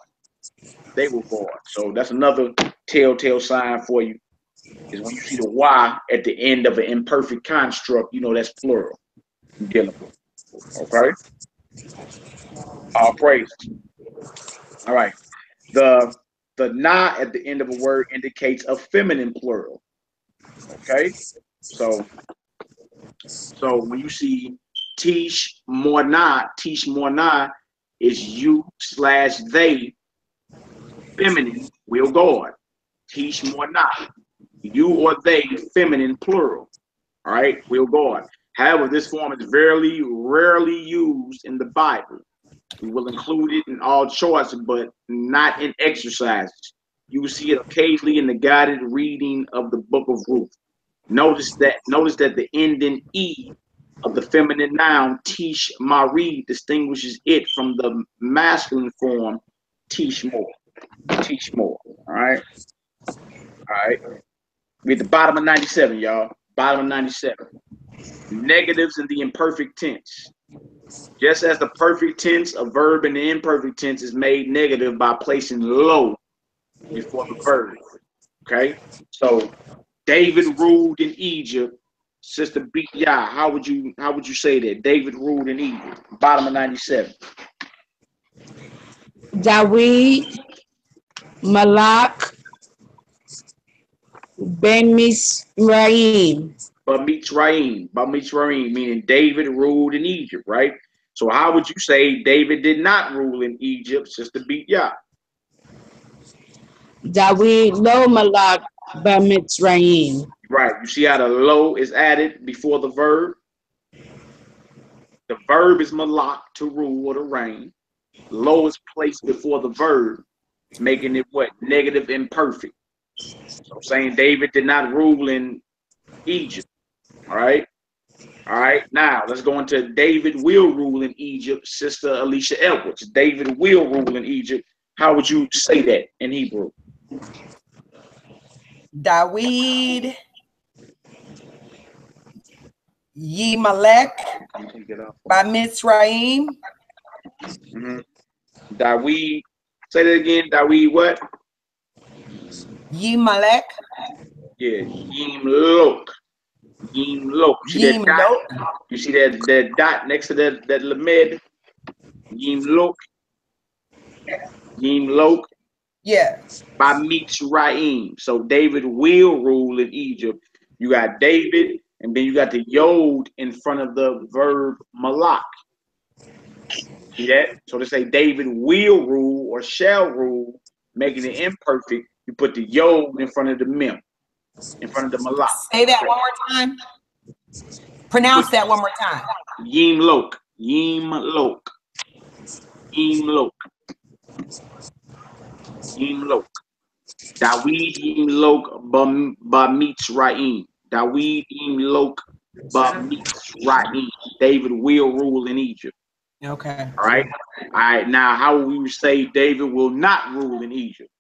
They will guard. So that's another telltale sign for you, is when you see the Y at the end of an imperfect construct, you know that's plural. You're dealing with. Okay. All praise. All right. The na at the end of a word indicates a feminine plural. Okay. So when you see tish morna is you/they, feminine, will guard. Tish morna, you or they, feminine plural. All right, will guard. However, this form is very rarely used in the Bible. We will include it in all charts, but not in exercises. You will see it occasionally in the guided reading of the book of Ruth. Notice that the ending E of the feminine noun tish mari distinguishes it from the masculine form tishmor. Tishmor. All right. All right. We're at the bottom of 97, y'all. Bottom of 97. Negatives in the imperfect tense. Just as the perfect tense, a verb in the imperfect tense is made negative by placing lo before the verb. Okay. So David ruled in Egypt. Sister BRIT-HAHADASHAH, how would you say that? David ruled in Egypt. Bottom of 97. Dawid Malak Ben Misraim. Bamitzraim, meaning David ruled in Egypt, right? So how would you say David did not rule in Egypt, Sister BRIT-HAHADASHAH? Dawid Lo Malak Ben Misraim. Right. You see how the lo is added before the verb? The verb is malak, to rule or to reign. Lo is placed before the verb, making it what? Negative imperfect. So I'm saying David did not rule in Egypt. All right. All right. Now let's go into David will rule in Egypt, Sister Alicia Edwards. David will rule in Egypt. How would you say that in Hebrew? Dawid Yimalek by Mitzrayim. Dawid, say that again. Dawid what? Yimalek. Yeah, Yimlok. Yimlok. See that dot? You see that dot next to that lamed? Yimlok. Yimlok. Yeah. By Mitzrayim. So David will rule in Egypt. You got David, and then you got the yod in front of the verb malak. See that? So to say David will rule or shall rule, making it imperfect, you put the yod in front of the mem, in front of the malak. Say that one more time. Pronounce that one more time. Yimlok. Yimlok. Yimlok. Yimlok. Dawid Yimlok ba Mitzrayim. Dawid Yimlok ba Mitzrayim. David will rule in Egypt. Okay. All right. All right. Now, how will we say David will not rule in Egypt?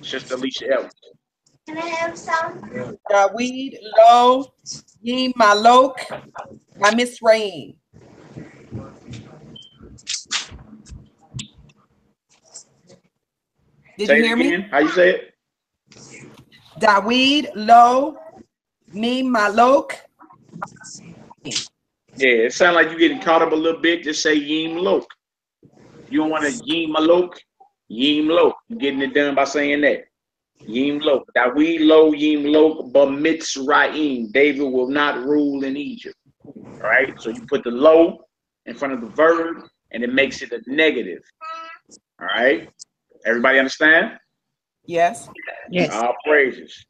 Sister Alicia Edwards. Can I have some? Dawid Lo Yimalok by Mitzrayim. Did you hear me? How you say it? Dawid Lo Yimalok. Yeah, it sounds like you're getting caught up a little bit. Just say Yimlok. You don't want to Yimalok. Yimlok. You're getting it done by saying that. Yimlok. Dawid Lo Yimlok ba Mitzrayim. David will not rule in Egypt. All right. So you put the lo in front of the verb, and it makes it a negative. All right. Everybody understand? Yes. Yes. All praises.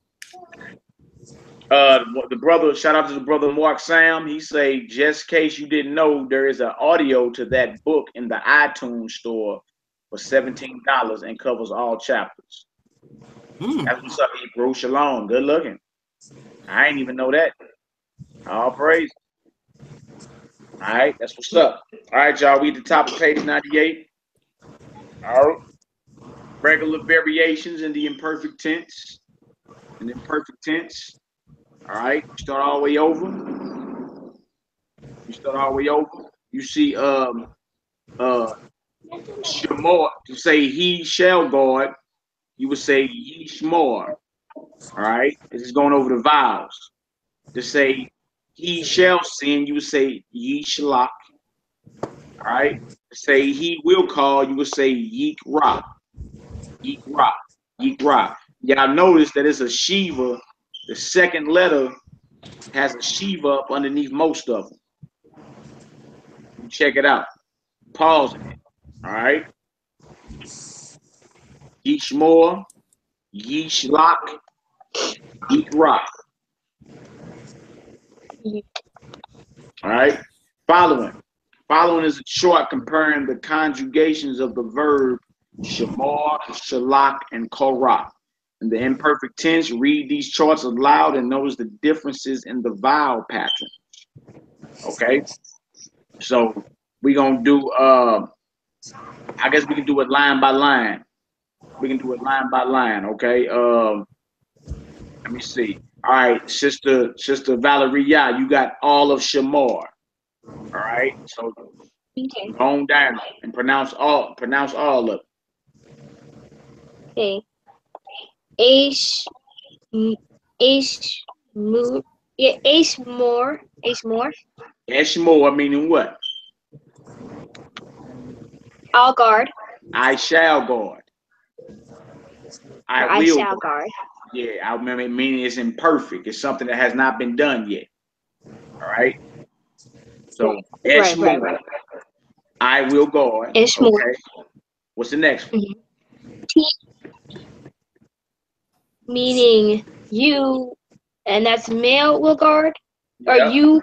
The brother, shout out to the brother Mark Sam. He say, just in case you didn't know, there is an audio to that book in the iTunes store for $17 and covers all chapters. That's what's up, Hebrew. Shalom. Good looking. I ain't even know that. All praise. All right, that's what's up. All right, y'all. We at the top of page 98. All right. Regular variations in the imperfect tense. In the imperfect tense. All right. Start all the way over. You start all the way over. You see Shemor, to say he shall guard, you would say ye shmor. All right. This is going over the vowels. To say he shall sin, you would say ye shalak. All right. To say he will call, you would say yeek ra. Yeek ra. Yeek ra. Y'all notice that it's a shiva. The second letter has a shiva up underneath most of them. Check it out. Pause it. All right. Yishmor, Yishlak, Yikra. All right. Following is a chart comparing the conjugations of the verb shamor, shalak, and korah. In the imperfect tense, read these charts aloud and notice the differences in the vowel pattern. Okay. So we're gonna do I guess we can do it line by line. We can do it line by line, okay? Let me see. All right, Sister Valeria, you got all of Shamor. All right, so Okay. go on down and pronounce all of it. Okay. Ashmore. Eshmor meaning what? I'll guard. I shall guard. I will shall guard. Yeah, I remember meaning it's imperfect. It's something that has not been done yet. All right. So Eshmor, right. I will guard. Eshmor. Okay. What's the next one? Meaning you, and that's male will guard, or you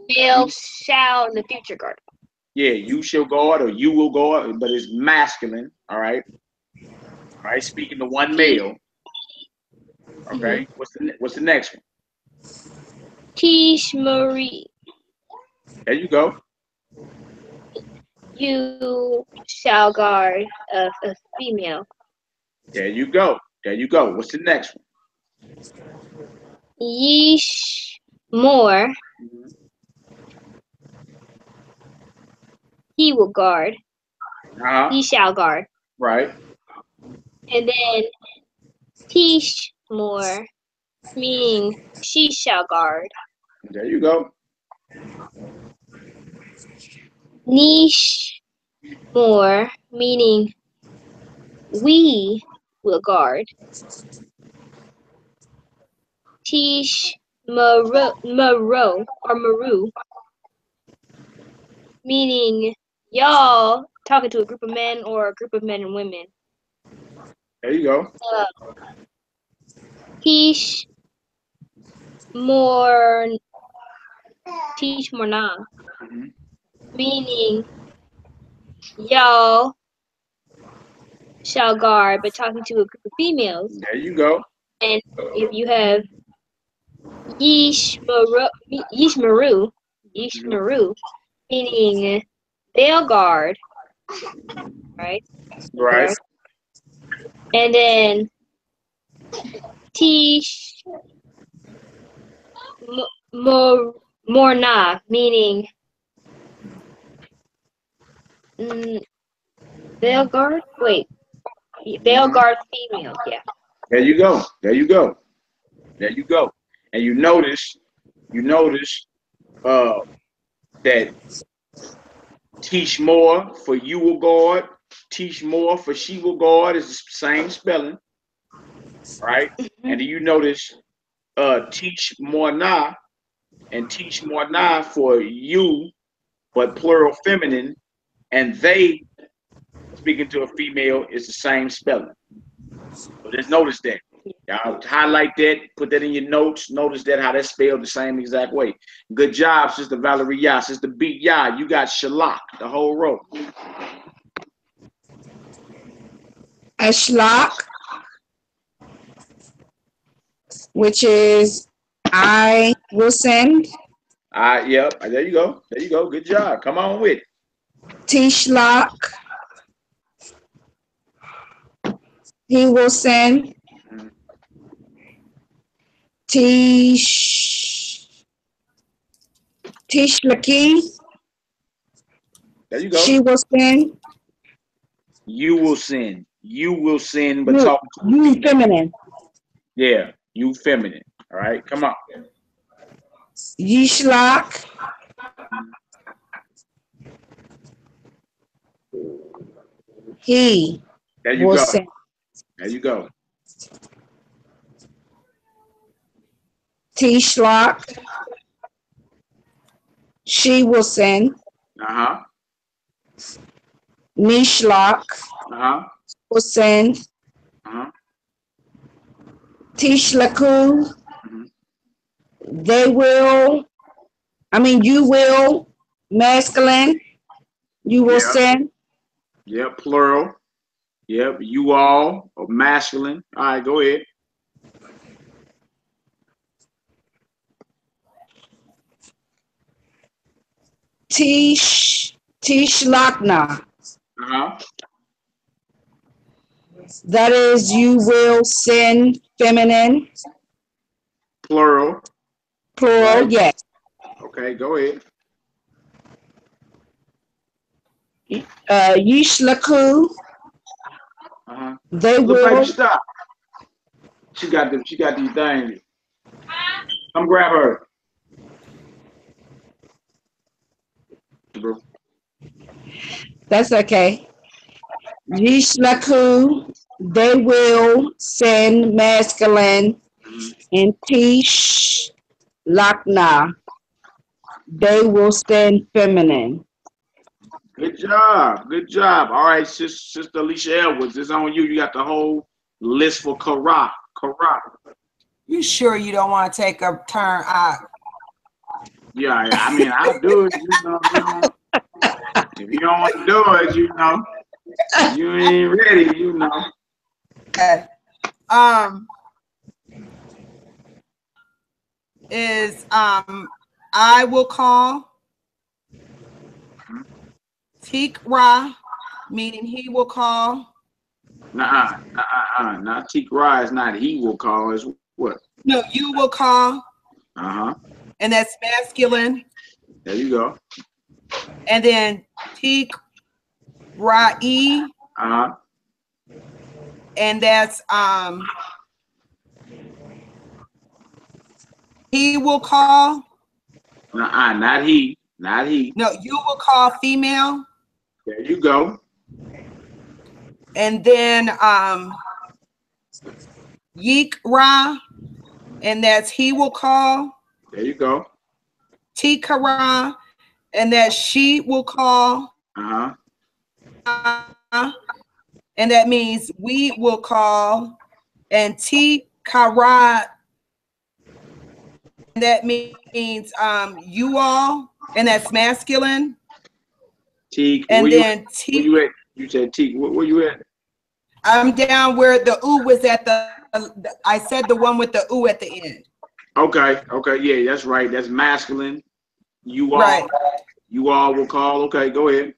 male shall in the future guard. Yeah, you shall guard or you will guard, but it's masculine. All right. All right. Speaking to one male. Okay. What's the next one? Tish Marie. There you go. You shall guard a female. There you go. There you go. What's the next one? Yeesh more. He will guard. He shall guard. Right. And then Tish more, meaning she shall guard. There you go. Niche more, meaning we will guard. Tish Maru, meaning y'all talking to a group of men or a group of men and women. There you go. Tish more nah, meaning y'all shall guard, but talking to a group of females. There you go. And if you have Yeesh Maru, meaning they'll guard, right? Right. And then Tish Morna, meaning they'll guard. Wait, they'll guard females. Yeah. There you go. There you go. There you go. And you notice that teach more for you will guard, teach more for she will guard is the same spelling, right? And do you notice teach more na and teach more na for you, but plural feminine, and they speaking to a female is the same spelling. So just notice that. Y'all highlight that, put that in your notes. Notice that how that's spelled the same exact way. Good job, Sister Valeria. Sister B, you got shalak, the whole row. Ashlak, which is I will send. Yep. There you go. There you go. Good job. Come on with it. Tishlak, he will send. Tishlaki, There you go. she will send. You will send. You will send, but You, talk to you feminine. Yeah, you feminine. All right, come on. Yishlak, he There you will go. send. There you go. Tishlak, she will send. Uh-huh. Nishlak Uh-huh. will send. Uh-huh. Tishlaku, Mhm. they will, you will, masculine, you will Yeah. send. Yeah, plural. Yep, you all, or masculine. All right, go ahead. Tishlakna, Uh-huh. that is, you will send feminine, Plural. plural, Right. yes. Okay, go ahead. Yishlaku, Uh-huh. they Look, baby, will. stop. She got these things. Come grab her. Bro. That's okay. Yishlaku, they will send masculine, Mhm. and Tish Lakna, they will send feminine. Good job. Good job. All right, Sister Alicia Edwards, it's on you. You got the whole list for Kara. Kara. You sure you don't want to take a turn out? Yeah, I mean, I'll do it. You know. If you don't want to do it, you ain't ready. Okay. I will call. Tikra, meaning he will call. Not Tikra is not he will call. Is what? No, you will call. Uh-huh. And that's masculine. There you go. And then Tikra-e. Uh-huh. And that's he will call. Not he. Not he. No, you will call female. There you go. And then Yikra, and that's he will call. There you go. Tikara, and that she will call. Uh-huh. And that means we will call. And Tikara, and that means you all, and that's masculine. Teak. And then where you at? You said Teak. Where you at? I'm down where the U was at the I said the one with the U at the end. Okay. Okay. Yeah, that's right. That's masculine. You all. Right. You all will call. Okay, go ahead.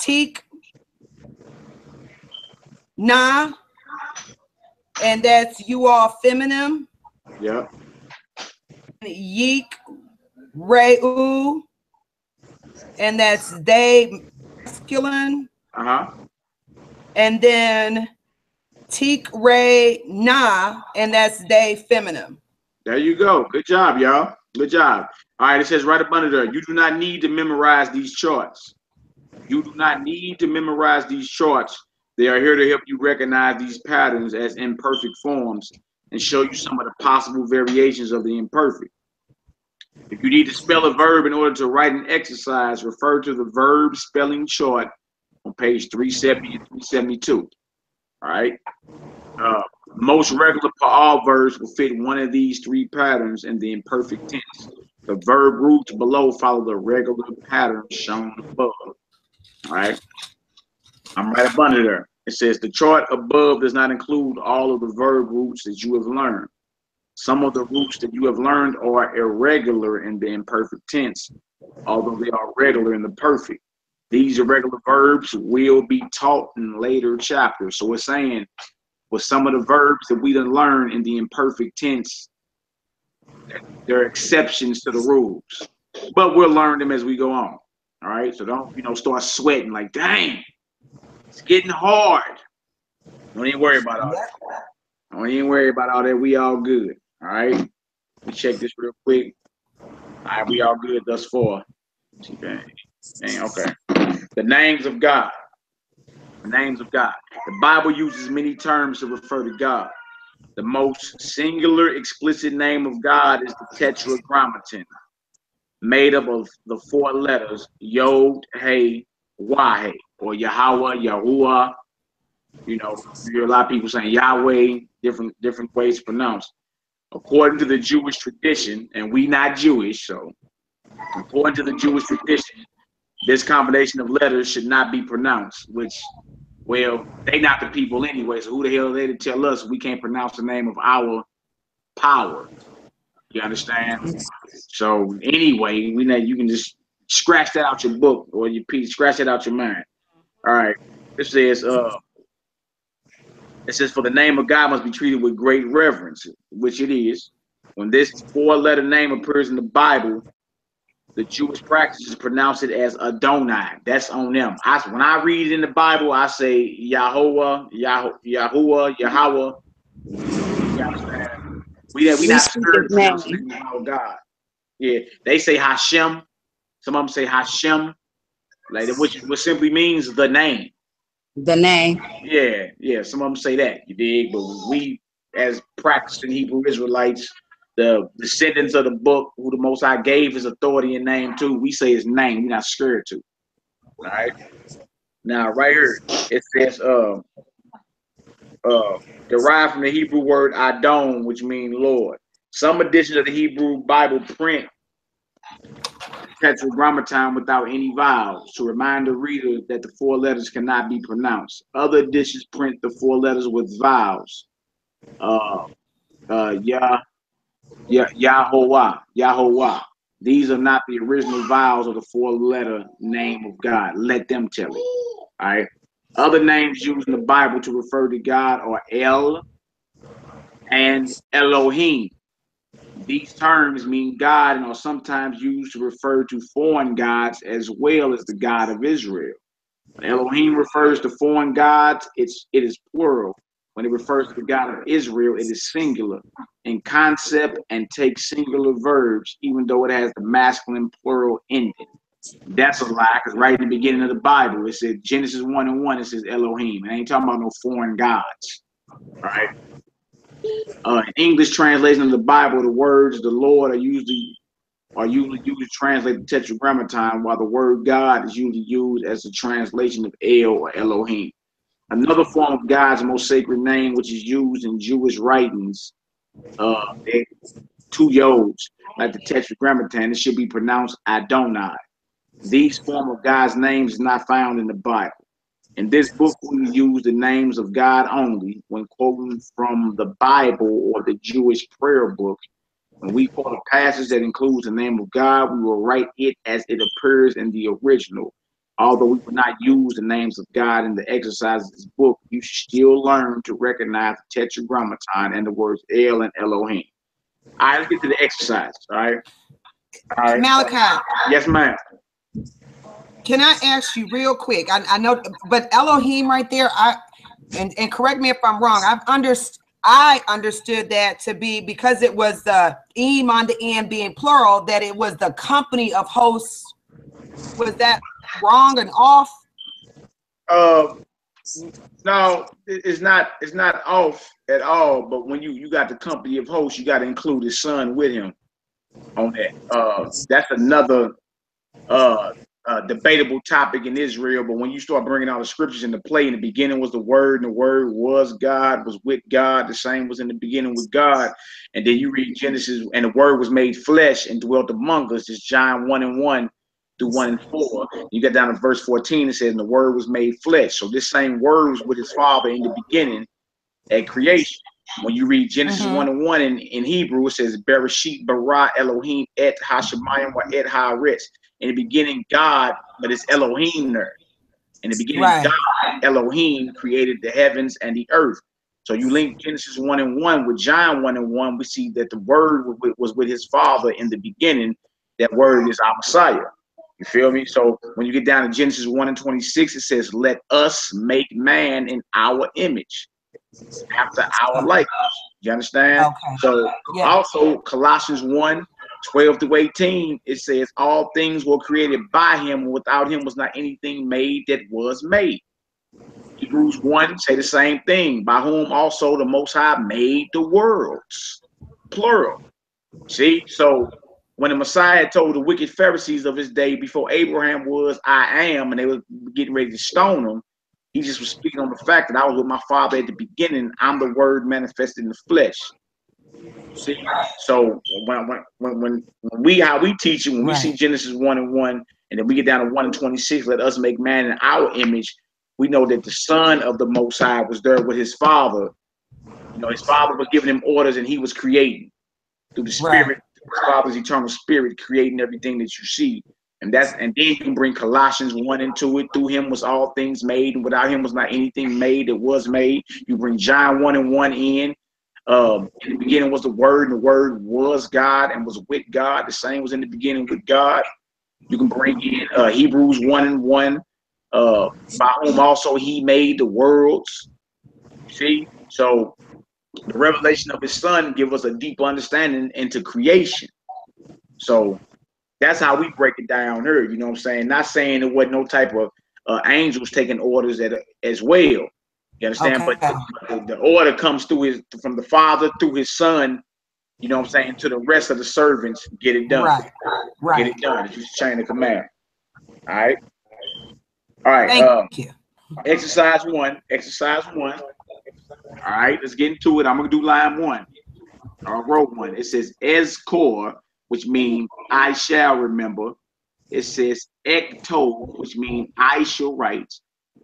Teak na, and that's you all feminine. Yep. Yeek reu, and that's they masculine. Uh-huh. And then teak re na, and that's they feminine. There you go. Good job, y'all. Good job. All right, it says right up under there, you do not need to memorize these charts. You do not need to memorize these charts. They are here to help you recognize these patterns as imperfect forms and show you some of the possible variations of the imperfect. If you need to spell a verb in order to write an exercise, refer to the verb spelling chart on page 370 and 372. All right. Most regular all verbs will fit one of these three patterns in the imperfect tense. The verb roots below follow the regular pattern shown above. All right. I'm right up under there. It says the chart above does not include all of the verb roots that you have learned. Some of the roots that you have learned are irregular in the imperfect tense, although they are regular in the perfect. These irregular verbs will be taught in later chapters. So it's saying with some of the verbs that we done learn in the imperfect tense, there are exceptions to the rules, but we'll learn them as we go on. All right. So don't, start sweating like, dang, it's getting hard. Don't even worry about all that. Don't even worry about all that. We all good. All right. Let me check this real quick. All right. We all good thus far. Dang, okay. The names of God. The names of God. The Bible uses many terms to refer to God. The most singular explicit name of God is the Tetragrammaton, made up of the 4 letters Yod, Hey, Wah, or Yahweh, Yahuwah. You hear a lot of people saying Yahweh, different ways to pronounce. According to the Jewish tradition, and we not Jewish, so according to the Jewish tradition, this combination of letters should not be pronounced, which, well, they not the people anyway, so who the hell are they to tell us we can't pronounce the name of our power? You understand? So anyway, you can just scratch that out your book or your piece, scratch that out your mind. All right. It says, for the name of God must be treated with great reverence, which it is. When this 4-letter name appears in the Bible, the Jewish practices pronounce it as Adonai. That's on them. When I read it in the Bible, I say Yahuwah, Yahuwah, Yahweh. You understand? We not scared to pronounce the name of our God. Yeah, they say Hashem. Some of them say Hashem, like which simply means the name. The name. Yeah. Some of them say that. You dig? But we, as practicing Hebrew Israelites, the descendants of the book, who the Most High gave his authority and name to, we say his name. We're not scared to. All right. Now, right here, it says, derived from the Hebrew word Adon, which means Lord. Some editions of the Hebrew Bible print Tetragrammaton without any vowels to remind the reader that the 4 letters cannot be pronounced. Other editions print the 4 letters with vowels. Yahovah. These are not the original vowels of the 4-letter name of God. Let them tell it. All right. Other names used in the Bible to refer to God are El and Elohim. These terms mean God and are sometimes used to refer to foreign gods as well as the God of Israel. When Elohim refers to foreign gods, it is plural. When it refers to the God of Israel, it is singular in concept and takes singular verbs, even though it has the masculine plural ending. That's a lie, because right in the beginning of the Bible, it said Genesis 1:1, it says Elohim. It ain't talking about no foreign gods. All right. In English translation of the Bible, the words the Lord are usually used to translate the Tetragrammaton, while the word God is usually used as a translation of El or Elohim. Another form of God's most sacred name, which is used in Jewish writings, 2 yods, like the Tetragrammaton, it should be pronounced Adonai. These form of God's names is not found in the Bible. In this book, we use the names of God only when quoting from the Bible or the Jewish prayer book. When we quote a passage that includes the name of God, we will write it as it appears in the original. Although we will not use the names of God in the exercise of this book, you should still learn to recognize the Tetragrammaton and the words El and Elohim. All right, let's get to the exercise. All right. Malachi. Yes, ma'am. Can I ask you real quick? I know, but Elohim right there, and correct me if I'm wrong. I understood that to be, because it was the "im" on the end being plural, that it was the company of hosts. Was that wrong and off? No, it's not off at all. But when you got the company of hosts, you got to include his son with him on that. That's another debatable topic in Israel. But when you start bringing all the scriptures into play, in the beginning was the Word, and the Word was God, was with God. The same was in the beginning with God. And then you read Genesis, and the Word was made flesh and dwelt among us. It's John 1:1. through 1 and 4. You get down to verse 14, it says, and the word was made flesh. So this same word was with his father in the beginning at creation. When you read Genesis 1 and 1 in Hebrew, it says, Bereshit bara Elohim et hashemayim wa et haaretz. In the beginning, God, but it's Elohim there. In the beginning, God, Elohim, created the heavens and the earth. So you link Genesis 1 and 1 with John 1 and 1, we see that the word was with his father in the beginning. That word is our Messiah. You feel me? So when you get down to Genesis 1 and 26, it says, let us make man in our image, after our likeness. You understand? Okay. So also Colossians 1, 12 through 18, it says, all things were created by him, and without him was not anything made that was made. Hebrews 1 say the same thing, by whom also the Most High made the worlds, plural. See, so when the Messiah told the wicked Pharisees of his day, before Abraham was, I am, and they were getting ready to stone him, he just was speaking on the fact that I was with my father at the beginning. I'm the word manifested in the flesh. See, so when we how we teach it, when we see Genesis 1 and 1, and then we get down to 1 and 26, let us make man in our image. We know that the Son of the Most High was there with his father. You know, his father was giving him orders, and he was creating through the Spirit. His Father's eternal Spirit creating everything that you see. And then you can bring Colossians 1 into it. Through him was all things made, and without him was not anything made that was made. You bring John 1 and 1 in. In the beginning was the Word, and the Word was God and was with God. The same was in the beginning with God. You can bring in Hebrews 1 and 1, by whom also he made the worlds. See? So the revelation of his Son give us a deep understanding into creation. So that's how we break it down here. You know what I'm saying? Not saying there wasn't no type of angels taking orders as well. You understand? But the order comes from the Father through his Son, you know what I'm saying, to the rest of the servants, get it done. Get it done. It's just a chain of command. All right. All right. Thank you. Exercise 1. Exercise 1. All right, let's get into it. I'm gonna do line 1. Or row 1. It says Ezkor, which means I shall remember. It says Ekto, which means I shall write.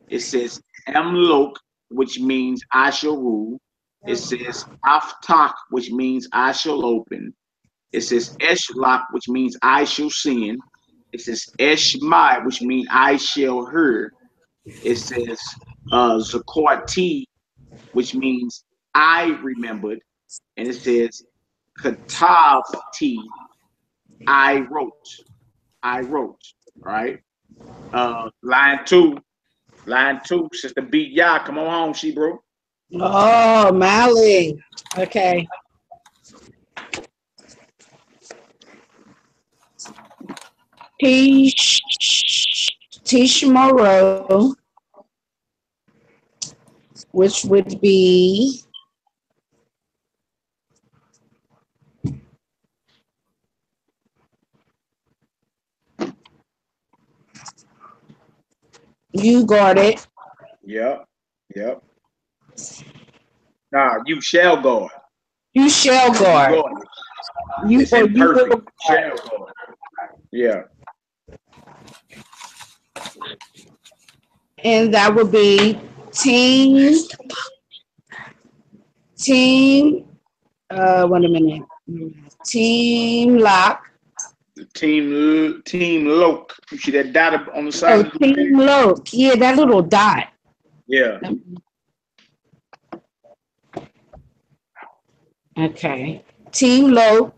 It says Emlok, which means I shall rule. It says Aftak, which means I shall open. It says Eshlak, which means I shall send. It says Eshmai, which means I shall hear. It says Zakorti, which means I remembered. And it says Katabti, I wrote. I wrote. All right. Line 2. Line 2, Sister Beat Yah, come on home, she bro. Oh, Mally. Okay. Tishmoro, which would be you got it. Yep. Yep. Nah, you shall guard. You shall guard. You will guard. Shall guard. Yeah. And that would be team. Wait a minute. Team lock. Team loc. You see that dot on the side? Oh, team loc. Yeah, that little dot. Yeah. Okay. Team loc.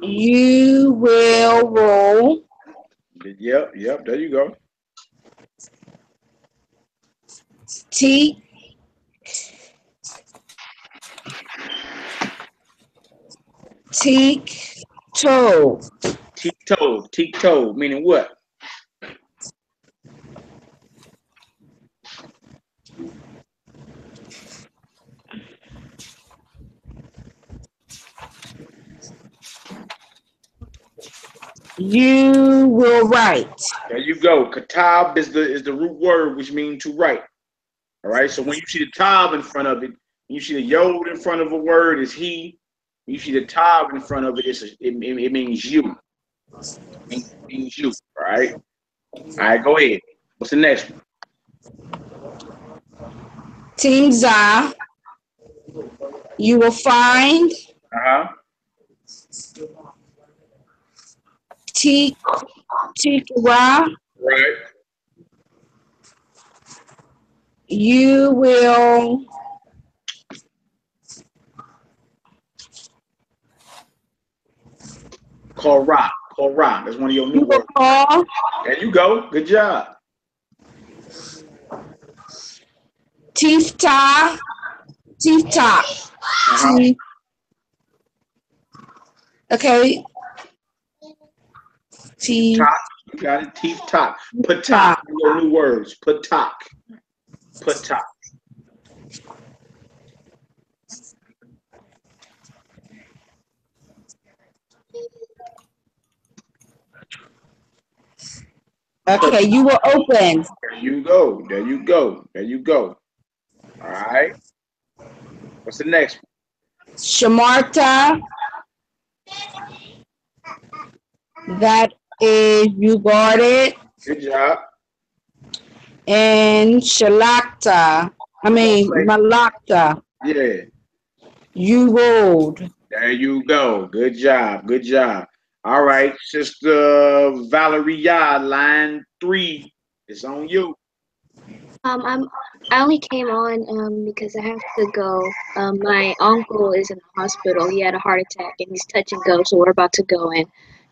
You will roll. Yep. There you go. Teak toe. Teak toe, meaning what? You will write. There you go. Katab is the root word, which means to write. All right. So when you see the tab in front of it, you see the yod in front of a word is he. You see the tav in front of it, it means you. It means you, all right? All right, go ahead. What's the next one? Team Za, you will find Tikra, Right. you will Korah. That's one of your new you will words. call There you go. Good job. Tifta, okay. Talk. You got it. Teeth talk. Patak. Your new words. Patak. Patak. Okay, you will open. There you go. There you go. There you go. All right. What's the next one? Shamarta, that is you got it. Good job. And Malakta, Yeah. you rolled. There you go. Good job. Good job. All right, Sister Valeria, line 3. It's on you. I only came on because I have to go. My uncle is in the hospital. He had a heart attack and he's touch and go, so we're about to go and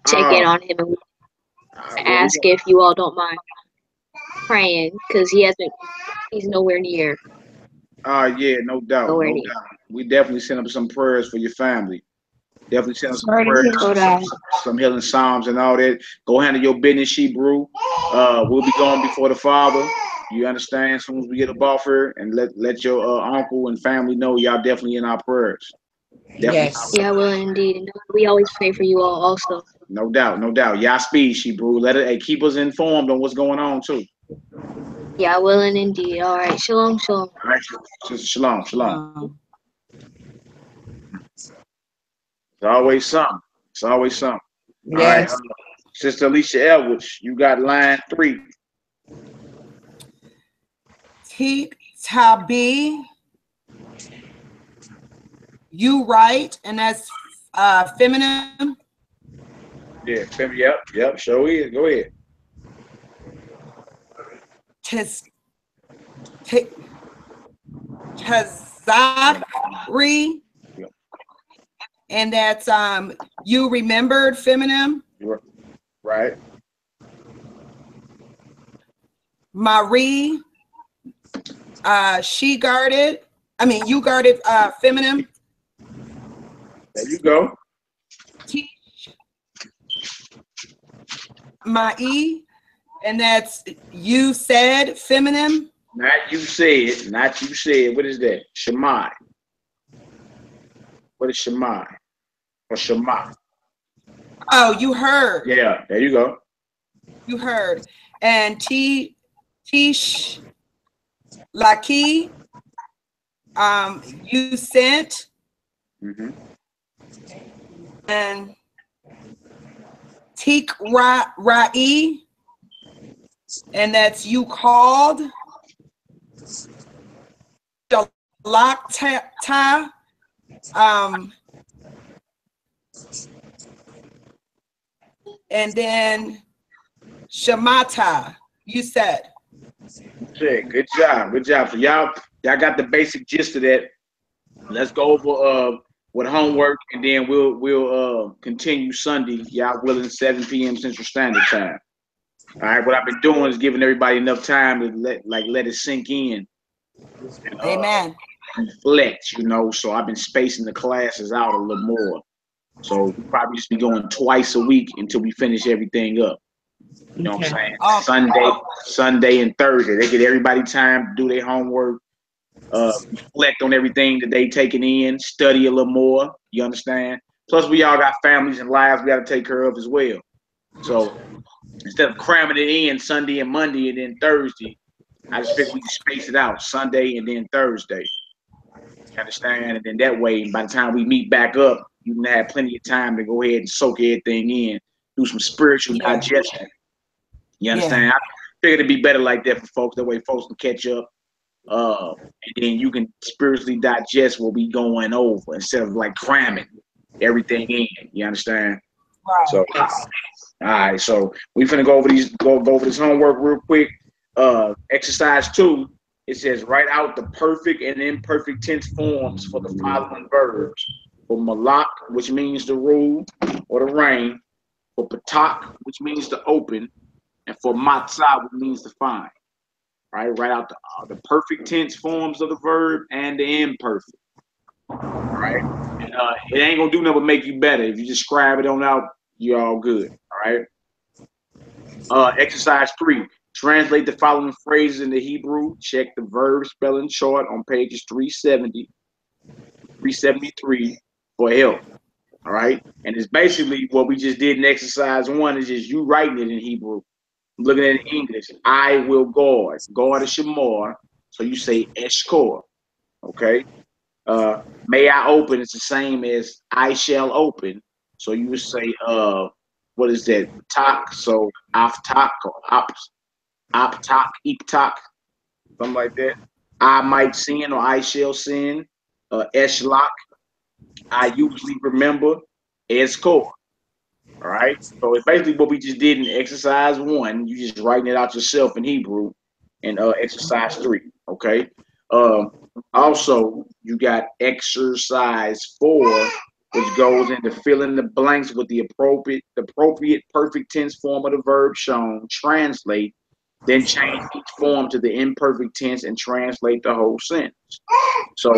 check in on him and ask if you all don't mind praying because he's nowhere near. Yeah, no doubt. No doubt. We definitely send up some prayers for your family. Definitely send us some prayers, some healing psalms and all that. Go handle your business, Shebrew. We'll be going before the Father. You understand? As soon as we get up off here, and let your uncle and family know y'all definitely in our prayers. Definitely. Yes. Yeah, well, indeed. And we always pray for you all also. No doubt, no doubt. Y'all speed, Shebrew. Keep us informed on what's going on too. Yeah, will and indeed. All right. Shalom, shalom. All right, shalom, shalom. It's always something. It's always something. Yes. All right, Sister Alicia Edwards, you got line 3. Tabi, you right, and that's feminine. Yeah, yep, sure is. Go ahead. Tazari, and that's you remembered, feminine. Right. Marie, she guarded. I mean, you guarded, feminine. There you go. Mai, and that's you said, feminine. Not you said. Not you said. What is that? Shemai. What is Shemai? Or Shema? Oh, you heard. Yeah, there you go. You heard. And Tish Laki, you sent. And Tik Ra'i, and that's you called. Dalakta, and then Shamata, you said. Good job. Good job. So y'all got the basic gist of that. Let's go over with homework, and then we'll continue Sunday. Y'all willing, 7 p.m. Central Standard Time. All right. What I've been doing is giving everybody enough time to let it sink in. And, amen. Reflect, So I've been spacing the classes out a little more. So we'll probably just be going twice a week until we finish everything up. You know what I'm saying? Sunday and Thursday. They get everybody time to do their homework, reflect on everything that they taking in, study a little more. You understand? Plus, we all got families and lives we got to take care of as well. So instead of cramming it in Sunday and Monday and then Thursday, I just figured we could space it out Sunday and then Thursday. You understand? And then that way, by the time we meet back up, you can have plenty of time to go ahead and soak everything in, do some spiritual digestion. You understand? I figured it'd be better like that for folks. That way folks can catch up. And then you can spiritually digest what we going over instead of like cramming everything in. You understand? Right. So, all right. So we finna go over this homework real quick. Exercise 2. It says write out the perfect and imperfect tense forms for the following verbs: for malak, which means to rule or to reign; for patak, which means to open; and for matzah, which means to find. Right? Write out the perfect tense forms of the verb and the imperfect. All right? And it ain't gonna do nothing but make you better. If you just scribe it on out, you're all good. All right. Exercise 3. Translate the following phrases into Hebrew. Check the verb spelling chart on pages 370, 373 for help. All right. And it's basically what we just did in exercise 1 is just you writing it in Hebrew. I'm looking at it in English. I will guard. Guard is shamar. So you say eshkor. Okay. May I open is the same as I shall open. So you would say, what is that? Tak. So aftak or aptak, iptak, something like that. I might sin or I shall sin. Eshlak. I usually remember. Eskor. All right. So it's basically what we just did in exercise 1. You just writing it out yourself in Hebrew in exercise 3. Okay. Also, you got exercise 4, which goes into fill in the blanks with the appropriate perfect tense form of the verb shown. Translate, then change each form to the imperfect tense and translate the whole sentence. So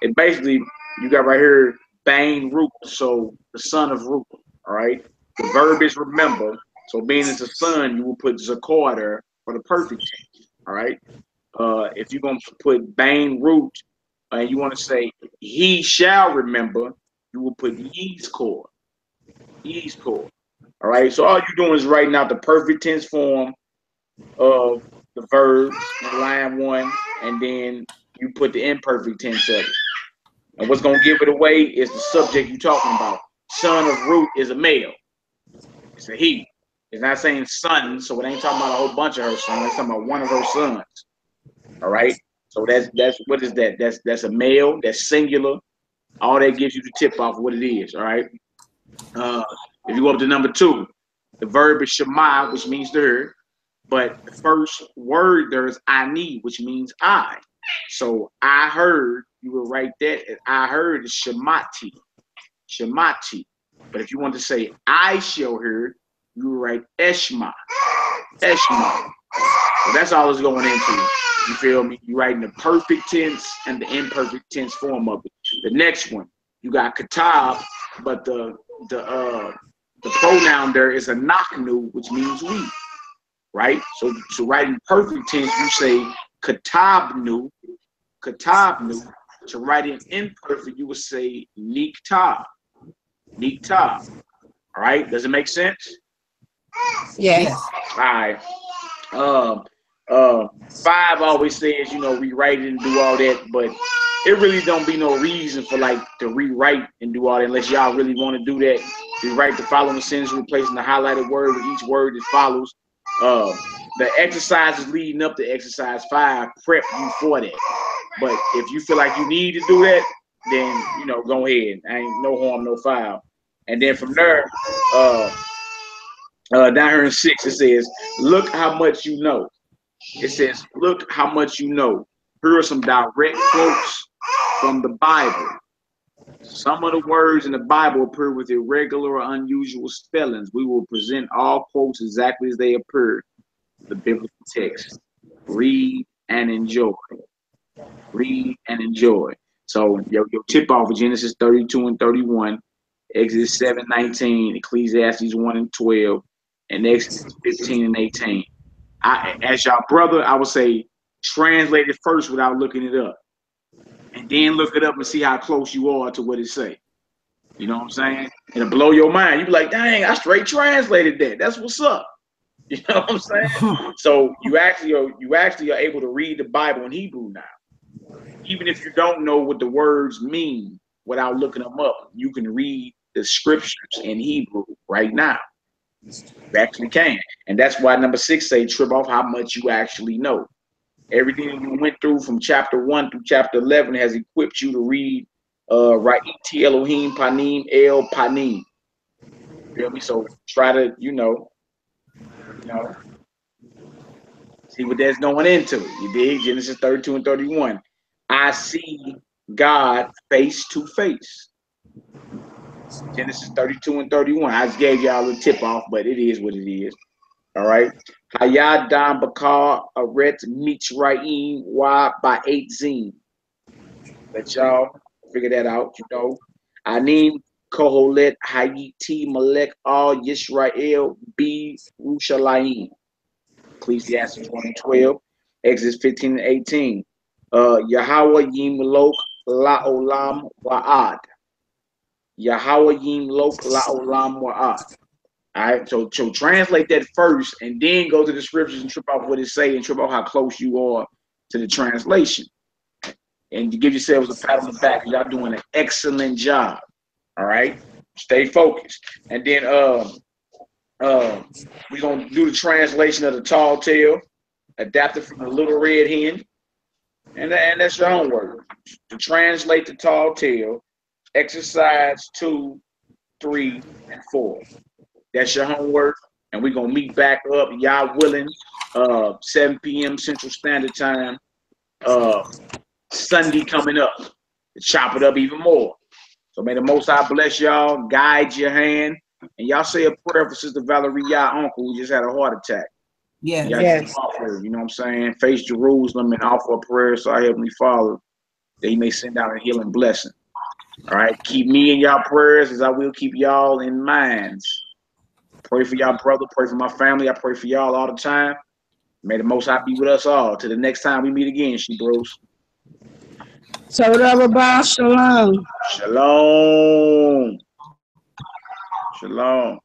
it basically, you got right here, Bain root, so the son of root. All right. The verb is remember. So being it's a son, you will put zakor there for the perfect tense. All right. If you're going to put Bain root and you want to say he shall remember, you will put ye's core. Ye's core. All right. So all you're doing is writing out the perfect tense form of the verbs in line 1, and then you put the imperfect tense of it. And what's going to give it away is the subject you're talking about. Son of Ruth is a male. It's a he. It's not saying son, so it ain't talking about a whole bunch of her sons. It's talking about one of her sons. All right. So that's what is that? That's a male. That's singular. All that gives you the tip off of what it is. All right. If you go up to number 2, the verb is shema, which means to hear, but the first word there is ani, which means I. So I heard. You will write that as I heard is shemati. Shemati. But if you want to say I shall hear, you will write eshma. Eshma. So that's all it's going into. You feel me? You're writing the perfect tense and the imperfect tense form of it. The next one, you got katab, but the pronoun there is a naknu, which means we. Right? So writing perfect tense, you say katabnu. Katabnu. To write in imperfect, you would say niktab. Niktab. All right? Does it make sense? Yes. All right. 5 always says, rewrite it and do all that, but it really don't be no reason for to rewrite and do all that unless y'all really want to do that. Rewrite the following sentence, replacing the highlighted word with each word that follows. The exercises leading up to exercise 5 prep you for that. But if you feel like you need to do that, then go ahead. Ain't no harm, no foul. And then from there, down here in 6, it says, look how much you know. It says, look how much you know. Here are some direct quotes from the Bible. Some of the words in the Bible appear with irregular or unusual spellings. We will present all quotes exactly as they appear in the biblical text. Read and enjoy. Read and enjoy. So your tip off of Genesis 32 and 31, Exodus 7:19, Ecclesiastes 1 and 12, and Exodus 15 and 18. As y'all brother, I would say translate it first without looking it up. And then look it up and see how close you are to what it say. You know what I'm saying? It'll blow your mind. You be like, dang, I straight translated that. That's what's up. You know what I'm saying? So you actually are able to read the Bible in Hebrew now. Even if you don't know what the words mean, without looking them up. You can read the scriptures in Hebrew right now. You actually can. And that's why number 6 say trip off how much you actually know. Everything you went through from chapter 1 through chapter 11 has equipped you to read Ra'iti Elohim Panim El Panim. You feel me? So try to, see what that's going into. You dig? Genesis 32 and 31. I see God face to face. Genesis 32 and 31. I just gave y'all a tip off, but it is what it is. All right. Hayadam Bakar Aret Mitzrayim Wa by 8 Zine. Let y'all figure that out, Anim Koholet Hayiti Malek Al Yisrael B Rushalayim. Ecclesiastes 1:12. Exodus 15 and 18. Yahweh Yimlok La'olam Wa'ad. Yahweh Yimlok La'olam Wa'ad. All right, so translate that first and then go to the scriptures and trip off what it say and trip off how close you are to the translation. And you give yourselves a pat on the back. Y'all doing an excellent job. All right, stay focused. And then we're gonna do the translation of the tall tale, adapted from the Little Red Hen, and that's your homework. To translate the tall tale, exercise 2, 3, and 4. That's your homework, and we're gonna meet back up, y'all willing, 7 p.m. Central Standard Time, Sunday coming up to chop it up even more. So may the Most High bless y'all, guide your hand, and y'all say a prayer for Sister Valerie, y'all uncle, who just had a heart attack. Yeah. Yes. Offer, you know what I'm saying? Face Jerusalem and offer a prayer to our Heavenly Father that He may send out a healing blessing. All right, keep me in y'all prayers as I will keep y'all in minds. Pray for y'all brother, pray for my family. I pray for y'all all the time. May the Most High be with us all. Till the next time we meet again, she bros. Toda Rabban Shalom. Shalom. Shalom.